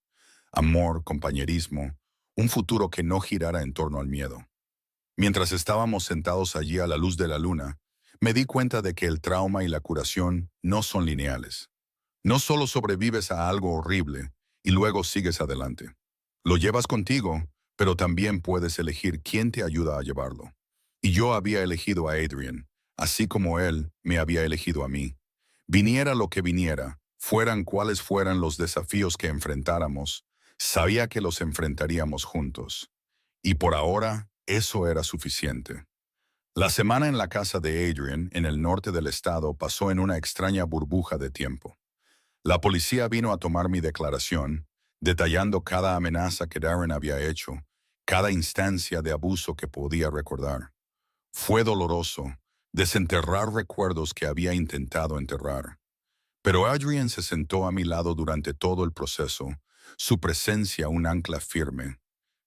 Amor, compañerismo, un futuro que no girara en torno al miedo. Mientras estábamos sentados allí a la luz de la luna, me di cuenta de que el trauma y la curación no son lineales. No solo sobrevives a algo horrible y luego sigues adelante. Lo llevas contigo, pero también puedes elegir quién te ayuda a llevarlo. Y yo había elegido a Adrian, así como él me había elegido a mí. Viniera lo que viniera, fueran cuales fueran los desafíos que enfrentáramos, sabía que los enfrentaríamos juntos. Y por ahora, eso era suficiente. La semana en la casa de Adrian, en el norte del estado, pasó en una extraña burbuja de tiempo. La policía vino a tomar mi declaración, detallando cada amenaza que Darren había hecho, cada instancia de abuso que podía recordar. Fue doloroso desenterrar recuerdos que había intentado enterrar. Pero Adrian se sentó a mi lado durante todo el proceso, su presencia un ancla firme.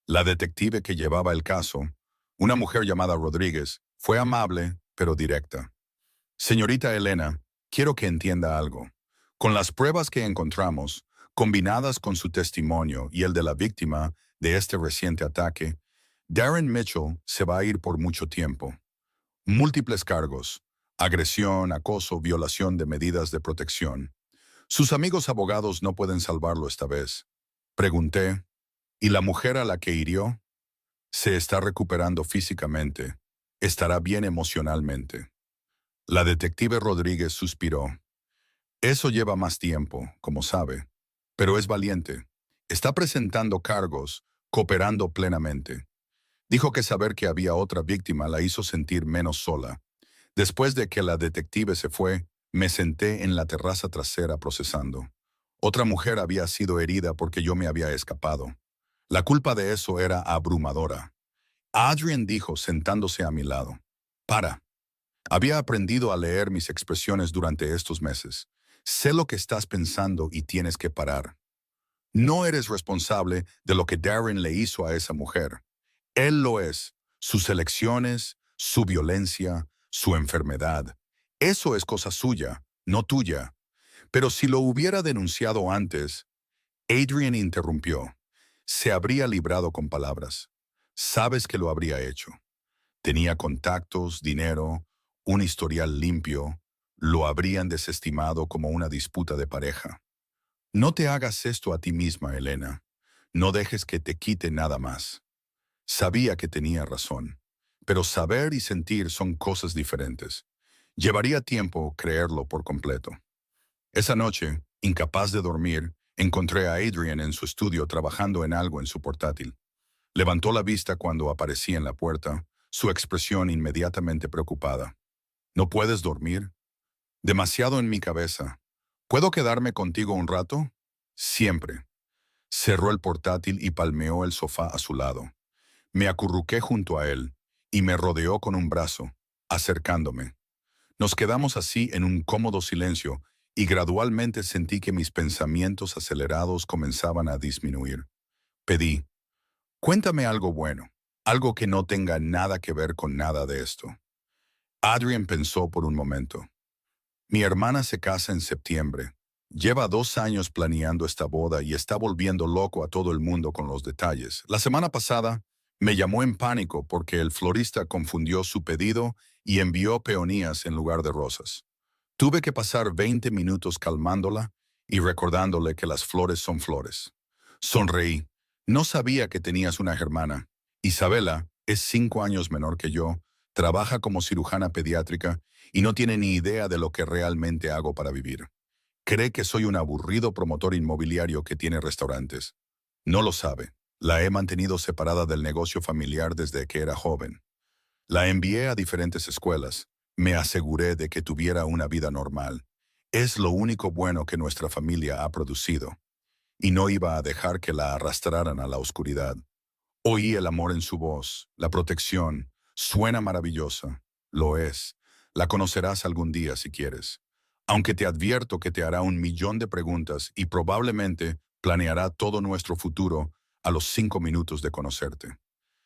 La detective que llevaba el caso, una mujer llamada Rodríguez, fue amable, pero directa. Señorita Elena, quiero que entienda algo. Con las pruebas que encontramos, combinadas con su testimonio y el de la víctima de este reciente ataque, Darren Mitchell se va a ir por mucho tiempo. Múltiples cargos: agresión, acoso, violación de medidas de protección. Sus amigos abogados no pueden salvarlo esta vez. Pregunté, ¿y la mujer a la que hirió? Se está recuperando físicamente. Estará bien emocionalmente. La detective Rodríguez suspiró. Eso lleva más tiempo, como sabe, pero es valiente. Está presentando cargos, cooperando plenamente. Dijo que saber que había otra víctima la hizo sentir menos sola. Después de que la detective se fue, me senté en la terraza trasera procesando. Otra mujer había sido herida porque yo me había escapado. La culpa de eso era abrumadora. Adrian dijo sentándose a mi lado. Para. Había aprendido a leer mis expresiones durante estos meses. Sé lo que estás pensando y tienes que parar. No eres responsable de lo que Darren le hizo a esa mujer. Él lo es. Sus elecciones, su violencia, su enfermedad. Eso es cosa suya, no tuya. Pero si lo hubiera denunciado antes, Adrian interrumpió. Se habría librado con palabras. Sabes que lo habría hecho. Tenía contactos, dinero, un historial limpio. Lo habrían desestimado como una disputa de pareja. No te hagas esto a ti misma, Elena. No dejes que te quite nada más. Sabía que tenía razón, pero saber y sentir son cosas diferentes. Llevaría tiempo creerlo por completo. Esa noche, incapaz de dormir, encontré a Adrian en su estudio trabajando en algo en su portátil. Levantó la vista cuando aparecí en la puerta, su expresión inmediatamente preocupada. ¿No puedes dormir? Demasiado en mi cabeza. ¿Puedo quedarme contigo un rato? Siempre. Cerró el portátil y palmeó el sofá a su lado. Me acurruqué junto a él y me rodeó con un brazo, acercándome. Nos quedamos así en un cómodo silencio y gradualmente sentí que mis pensamientos acelerados comenzaban a disminuir. Pedí, cuéntame algo bueno, algo que no tenga nada que ver con nada de esto. Adrian pensó por un momento. Mi hermana se casa en septiembre. Lleva 2 años planeando esta boda y está volviendo loco a todo el mundo con los detalles. La semana pasada me llamó en pánico porque el florista confundió su pedido y envió peonías en lugar de rosas. Tuve que pasar 20 minutos calmándola y recordándole que las flores son flores. Sonreí. No sabía que tenías una hermana. Isabela es 5 años menor que yo, trabaja como cirujana pediátrica y no tiene ni idea de lo que realmente hago para vivir. Cree que soy un aburrido promotor inmobiliario que tiene restaurantes. No lo sabe. La he mantenido separada del negocio familiar desde que era joven. La envié a diferentes escuelas. Me aseguré de que tuviera una vida normal. Es lo único bueno que nuestra familia ha producido. Y no iba a dejar que la arrastraran a la oscuridad. Oí el amor en su voz, la protección. Suena maravillosa. Lo es. La conocerás algún día si quieres. Aunque te advierto que te hará 1 millón de preguntas y probablemente planeará todo nuestro futuro a los 5 minutos de conocerte.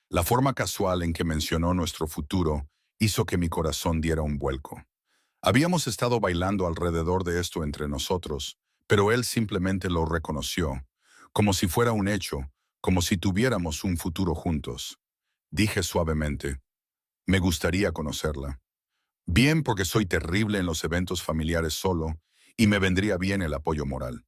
La forma casual en que mencionó nuestro futuro hizo que mi corazón diera un vuelco. Habíamos estado bailando alrededor de esto entre nosotros, pero él simplemente lo reconoció, como si fuera un hecho, como si tuviéramos un futuro juntos. Dije suavemente, me gustaría conocerla. Bien porque soy terrible en los eventos familiares solo, y me vendría bien el apoyo moral.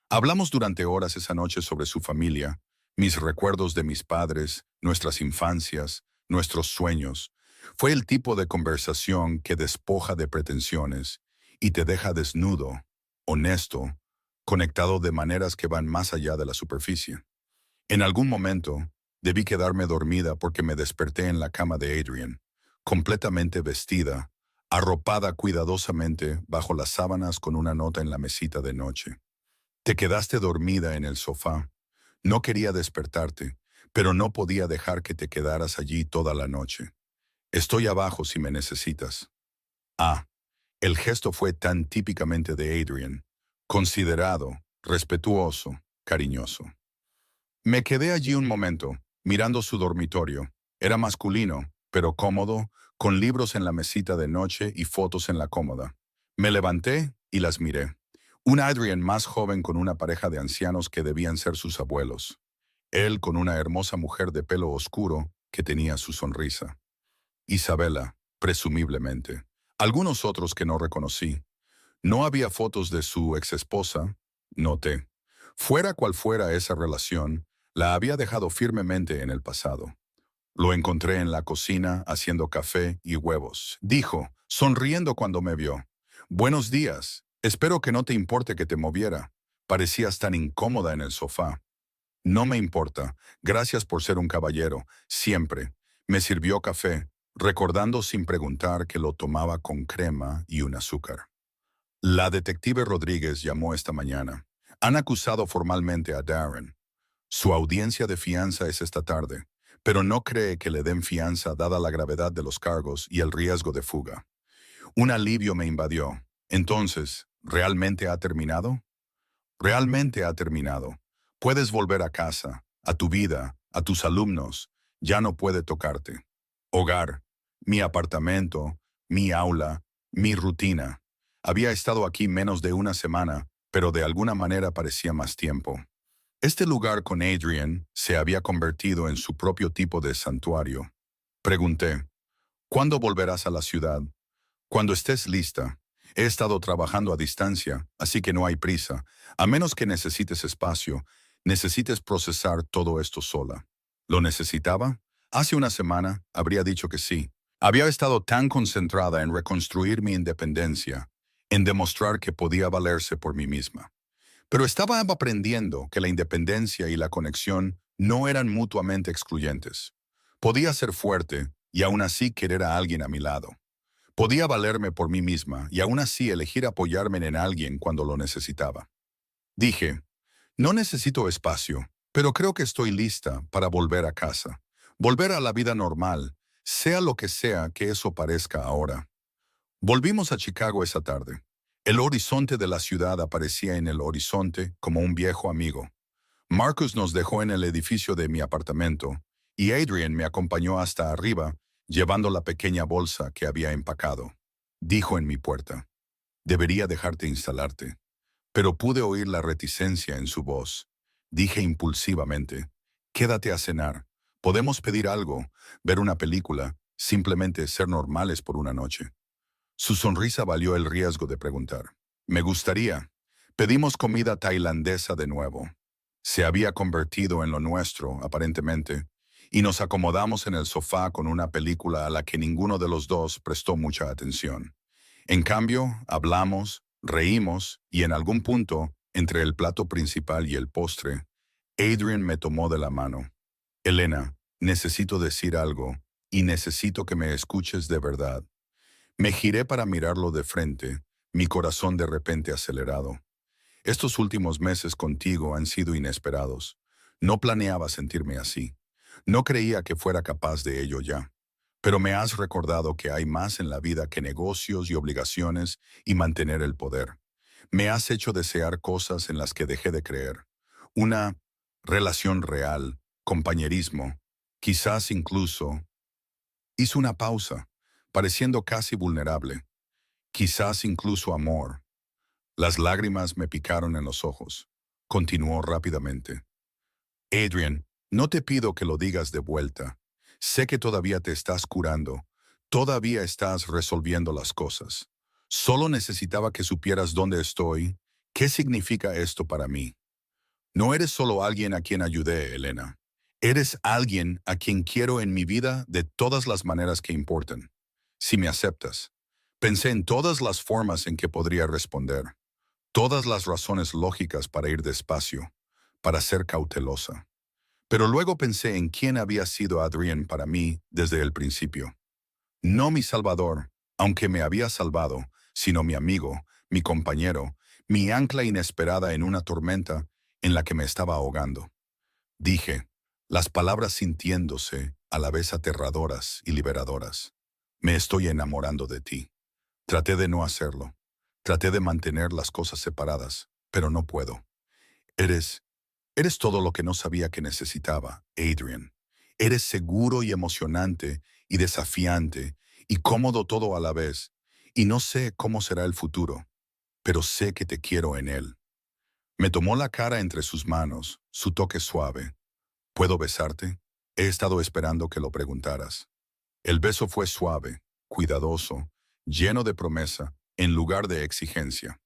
Hablamos durante horas esa noche sobre su familia, mis recuerdos de mis padres, nuestras infancias, nuestros sueños. Fue el tipo de conversación que despoja de pretensiones y te deja desnudo, honesto, conectado de maneras que van más allá de la superficie. En algún momento, debí quedarme dormida porque me desperté en la cama de Adrian, completamente vestida, arropada cuidadosamente bajo las sábanas con una nota en la mesita de noche. Te quedaste dormida en el sofá. No quería despertarte, pero no podía dejar que te quedaras allí toda la noche. Estoy abajo si me necesitas. Ah, el gesto fue tan típicamente de Adrian, considerado, respetuoso, cariñoso. Me quedé allí un momento, mirando su dormitorio. Era masculino, pero cómodo, con libros en la mesita de noche y fotos en la cómoda. Me levanté y las miré. Un Adrian más joven con una pareja de ancianos que debían ser sus abuelos. Él con una hermosa mujer de pelo oscuro que tenía su sonrisa. Isabela, presumiblemente. Algunos otros que no reconocí. No había fotos de su exesposa, noté. Fuera cual fuera esa relación, la había dejado firmemente en el pasado. Lo encontré en la cocina haciendo café y huevos. Dijo, sonriendo cuando me vio. Buenos días. Espero que no te importe que te moviera. Parecías tan incómoda en el sofá. No me importa. Gracias por ser un caballero. Siempre. Me sirvió café, recordando sin preguntar que lo tomaba con crema y un azúcar. La detective Rodríguez llamó esta mañana. Han acusado formalmente a Darren. Su audiencia de fianza es esta tarde, pero no cree que le den fianza dada la gravedad de los cargos y el riesgo de fuga. Un alivio me invadió. Entonces, ¿Realmente ha terminado? Realmente ha terminado. Puedes volver a casa, a tu vida, a tus alumnos. Ya no puede tocarte. Hogar, mi apartamento, mi aula, mi rutina. Había estado aquí menos de una semana, pero de alguna manera parecía más tiempo. Este lugar con Adrian se había convertido en su propio tipo de santuario. Pregunté, ¿cuándo volverás a la ciudad? Cuando estés lista. He estado trabajando a distancia, así que no hay prisa. A menos que necesites espacio, necesites procesar todo esto sola. ¿Lo necesitaba? Hace una semana habría dicho que sí. Había estado tan concentrada en reconstruir mi independencia, en demostrar que podía valerse por mí misma. Pero estaba aprendiendo que la independencia y la conexión no eran mutuamente excluyentes. Podía ser fuerte y aún así querer a alguien a mi lado. Podía valerme por mí misma y aún así elegir apoyarme en alguien cuando lo necesitaba. Dije, no necesito espacio, pero creo que estoy lista para volver a casa. Volver a la vida normal, sea lo que sea que eso parezca ahora. Volvimos a Chicago esa tarde. El horizonte de la ciudad aparecía en el horizonte como un viejo amigo. Marcus nos dejó en el edificio de mi apartamento y Adrian me acompañó hasta arriba llevando la pequeña bolsa que había empacado. Dijo en mi puerta, debería dejarte instalarte, pero pude oír la reticencia en su voz. Dije impulsivamente, quédate a cenar, podemos pedir algo, ver una película, simplemente ser normales por una noche. Su sonrisa valió el riesgo de preguntar. Me gustaría. Pedimos comida tailandesa de nuevo. Se había convertido en lo nuestro, aparentemente, y nos acomodamos en el sofá con una película a la que ninguno de los dos prestó mucha atención. En cambio, hablamos, reímos, y en algún punto, entre el plato principal y el postre, Adrian me tomó de la mano. Elena, necesito decir algo, y necesito que me escuches de verdad. Me giré para mirarlo de frente, mi corazón de repente acelerado. Estos últimos meses contigo han sido inesperados. No planeaba sentirme así. No creía que fuera capaz de ello ya. Pero me has recordado que hay más en la vida que negocios y obligaciones y mantener el poder. Me has hecho desear cosas en las que dejé de creer. Una relación real, compañerismo, quizás incluso. Hizo una pausa, pareciendo casi vulnerable. Quizás incluso amor. Las lágrimas me picaron en los ojos. Continuó rápidamente. Adrian, no te pido que lo digas de vuelta. Sé que todavía te estás curando. Todavía estás resolviendo las cosas. Solo necesitaba que supieras dónde estoy. ¿Qué significa esto para mí? No eres solo alguien a quien ayudé, Elena. Eres alguien a quien quiero en mi vida de todas las maneras que importan. Si me aceptas. Pensé en todas las formas en que podría responder. Todas las razones lógicas para ir despacio, para ser cautelosa. Pero luego pensé en quién había sido Adrián para mí desde el principio. No mi salvador, aunque me había salvado, sino mi amigo, mi compañero, mi ancla inesperada en una tormenta en la que me estaba ahogando. Dije, las palabras sintiéndose a la vez aterradoras y liberadoras. Me estoy enamorando de ti. Traté de no hacerlo. Traté de mantener las cosas separadas, pero no puedo. Eres, eres todo lo que no sabía que necesitaba, Adrian. Eres seguro y emocionante y desafiante y cómodo todo a la vez. Y no sé cómo será el futuro, pero sé que te quiero en él. Me tomó la cara entre sus manos, su toque suave. ¿Puedo besarte? He estado esperando que lo preguntaras. El beso fue suave, cuidadoso, lleno de promesa, en lugar de exigencia.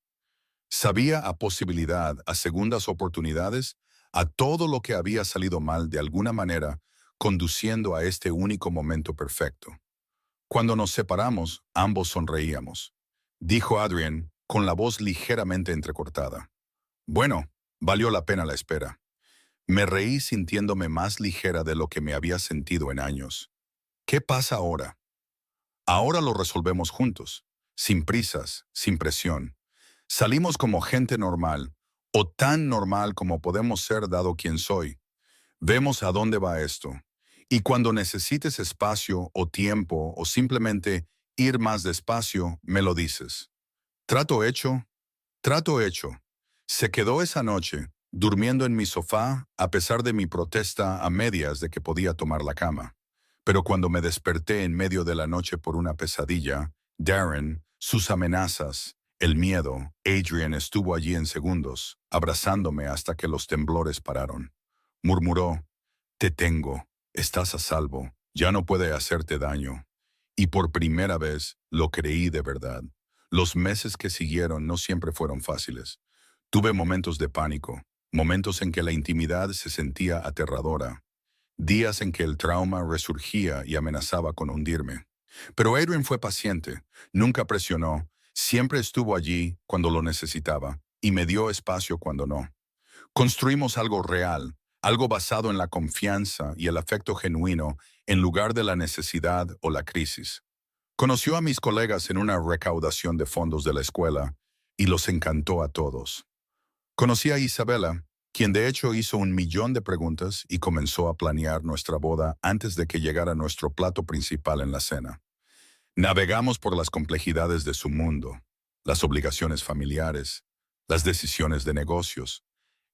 Sabía a posibilidad, a segundas oportunidades, a todo lo que había salido mal de alguna manera, conduciendo a este único momento perfecto. Cuando nos separamos, ambos sonreíamos. Dijo Adrian, con la voz ligeramente entrecortada. Bueno, valió la pena la espera. Me reí sintiéndome más ligera de lo que me había sentido en años. ¿Qué pasa ahora? Ahora lo resolvemos juntos, sin prisas, sin presión. Salimos como gente normal, o tan normal como podemos ser dado quien soy. Vemos a dónde va esto. Y cuando necesites espacio o tiempo o simplemente ir más despacio, me lo dices. Trato hecho. Trato hecho. Se quedó esa noche, durmiendo en mi sofá, a pesar de mi protesta a medias de que podía tomar la cama. Pero cuando me desperté en medio de la noche por una pesadilla, Darren, sus amenazas, el miedo, Adrian estuvo allí en segundos, abrazándome hasta que los temblores pararon. Murmuró, te tengo, estás a salvo, ya no puede hacerte daño. Y por primera vez lo creí de verdad. Los meses que siguieron no siempre fueron fáciles. Tuve momentos de pánico, momentos en que la intimidad se sentía aterradora, días en que el trauma resurgía y amenazaba con hundirme. Pero Adrian fue paciente, nunca presionó, siempre estuvo allí cuando lo necesitaba y me dio espacio cuando no. Construimos algo real, algo basado en la confianza y el afecto genuino en lugar de la necesidad o la crisis. Conoció a mis colegas en una recaudación de fondos de la escuela y los encantó a todos. Conocí a Isabela, quien de hecho hizo 1 millón de preguntas y comenzó a planear nuestra boda antes de que llegara nuestro plato principal en la cena. Navegamos por las complejidades de su mundo, las obligaciones familiares, las decisiones de negocios,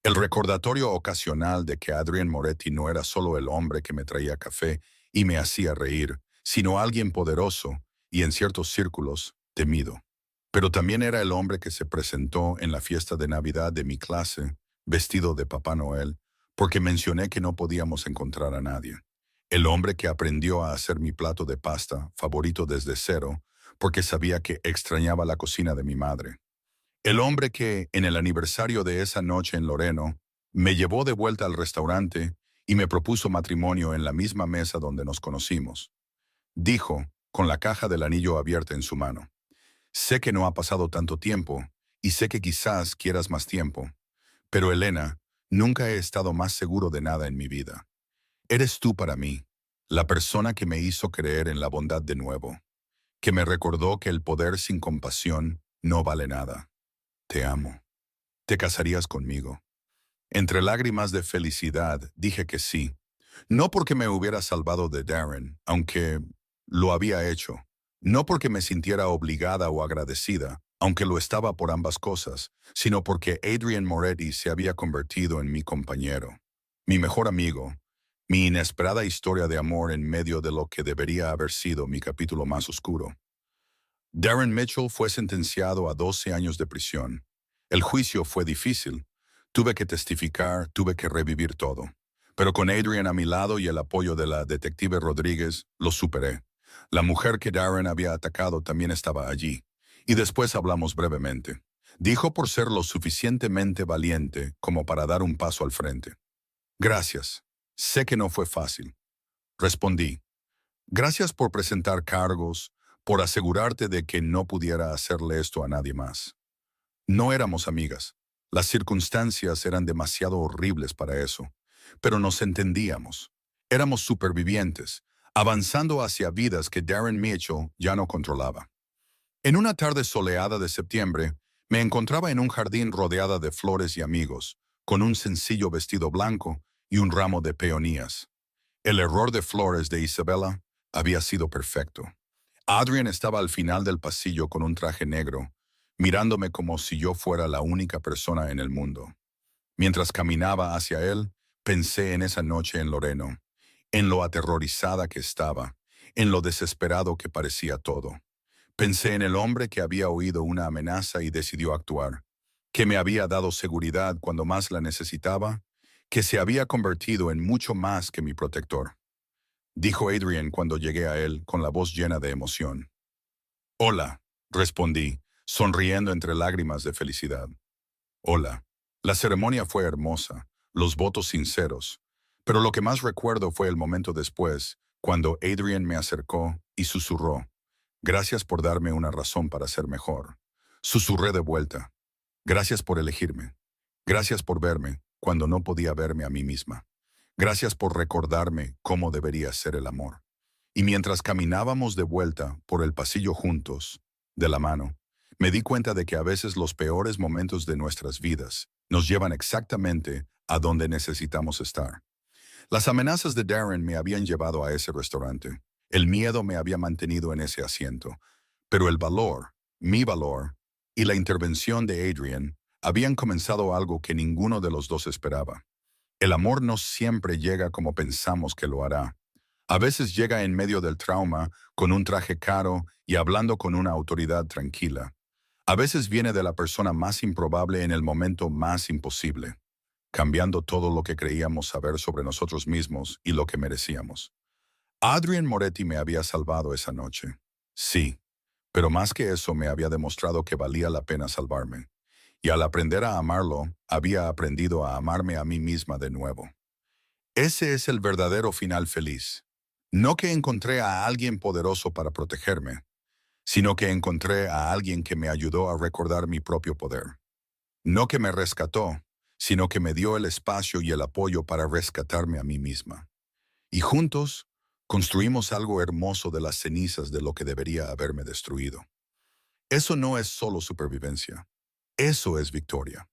el recordatorio ocasional de que Adrian Moretti no era solo el hombre que me traía café y me hacía reír, sino alguien poderoso y en ciertos círculos temido. Pero también era el hombre que se presentó en la fiesta de Navidad de mi clase, vestido de Papá Noel, porque mencioné que no podíamos encontrar a nadie. El hombre que aprendió a hacer mi plato de pasta favorito desde cero, porque sabía que extrañaba la cocina de mi madre. El hombre que, en el aniversario de esa noche en Loreno, me llevó de vuelta al restaurante y me propuso matrimonio en la misma mesa donde nos conocimos. Dijo, con la caja del anillo abierta en su mano. Sé que no ha pasado tanto tiempo, y sé que quizás quieras más tiempo, pero Elena, nunca he estado más seguro de nada en mi vida. Eres tú para mí, la persona que me hizo creer en la bondad de nuevo, que me recordó que el poder sin compasión no vale nada. Te amo. ¿Te casarías conmigo? Entre lágrimas de felicidad dije que sí, no porque me hubiera salvado de Darren, aunque lo había hecho, no porque me sintiera obligada o agradecida, aunque lo estaba por ambas cosas, sino porque Adrian Moretti se había convertido en mi compañero, mi mejor amigo, mi inesperada historia de amor en medio de lo que debería haber sido mi capítulo más oscuro. Darren Mitchell fue sentenciado a 12 años de prisión. El juicio fue difícil. Tuve que testificar, tuve que revivir todo. Pero con Adrian a mi lado y el apoyo de la detective Rodríguez, lo superé. La mujer que Darren había atacado también estaba allí. Y después hablamos brevemente. Dijo por ser lo suficientemente valiente como para dar un paso al frente. Gracias. Sé que no fue fácil. Respondí. Gracias por presentar cargos, por asegurarte de que no pudiera hacerle esto a nadie más. No éramos amigas. Las circunstancias eran demasiado horribles para eso, pero nos entendíamos. Éramos supervivientes, avanzando hacia vidas que Darren Mitchell ya no controlaba. En una tarde soleada de septiembre, me encontraba en un jardín rodeada de flores y amigos, con un sencillo vestido blanco y un ramo de peonías. El error de flores de Isabela había sido perfecto. Adrian estaba al final del pasillo con un traje negro, mirándome como si yo fuera la única persona en el mundo. Mientras caminaba hacia él, pensé en esa noche en Loreno, en lo aterrorizada que estaba, en lo desesperado que parecía todo. Pensé en el hombre que había oído una amenaza y decidió actuar, que me había dado seguridad cuando más la necesitaba, que se había convertido en mucho más que mi protector. Dijo Adrian cuando llegué a él con la voz llena de emoción. Hola, respondí, sonriendo entre lágrimas de felicidad. Hola. La ceremonia fue hermosa, los votos sinceros, pero lo que más recuerdo fue el momento después, cuando Adrian me acercó y susurró, gracias por darme una razón para ser mejor. Susurré de vuelta, gracias por elegirme, gracias por verme cuando no podía verme a mí misma. Gracias por recordarme cómo debería ser el amor. Y mientras caminábamos de vuelta por el pasillo juntos, de la mano, me di cuenta de que a veces los peores momentos de nuestras vidas nos llevan exactamente a donde necesitamos estar. Las amenazas de Darren me habían llevado a ese restaurante. El miedo me había mantenido en ese asiento. Pero el valor, mi valor, y la intervención de Adrian habían comenzado algo que ninguno de los dos esperaba. El amor no siempre llega como pensamos que lo hará. A veces llega en medio del trauma, con un traje caro y hablando con una autoridad tranquila. A veces viene de la persona más improbable en el momento más imposible, cambiando todo lo que creíamos saber sobre nosotros mismos y lo que merecíamos. Adrian Moretti me había salvado esa noche. Sí, pero más que eso me había demostrado que valía la pena salvarme. Y al aprender a amarlo, había aprendido a amarme a mí misma de nuevo. Ese es el verdadero final feliz. No que encontré a alguien poderoso para protegerme, sino que encontré a alguien que me ayudó a recordar mi propio poder. No que me rescató, sino que me dio el espacio y el apoyo para rescatarme a mí misma. Y juntos, construimos algo hermoso de las cenizas de lo que debería haberme destruido. Eso no es solo supervivencia. Eso es victoria.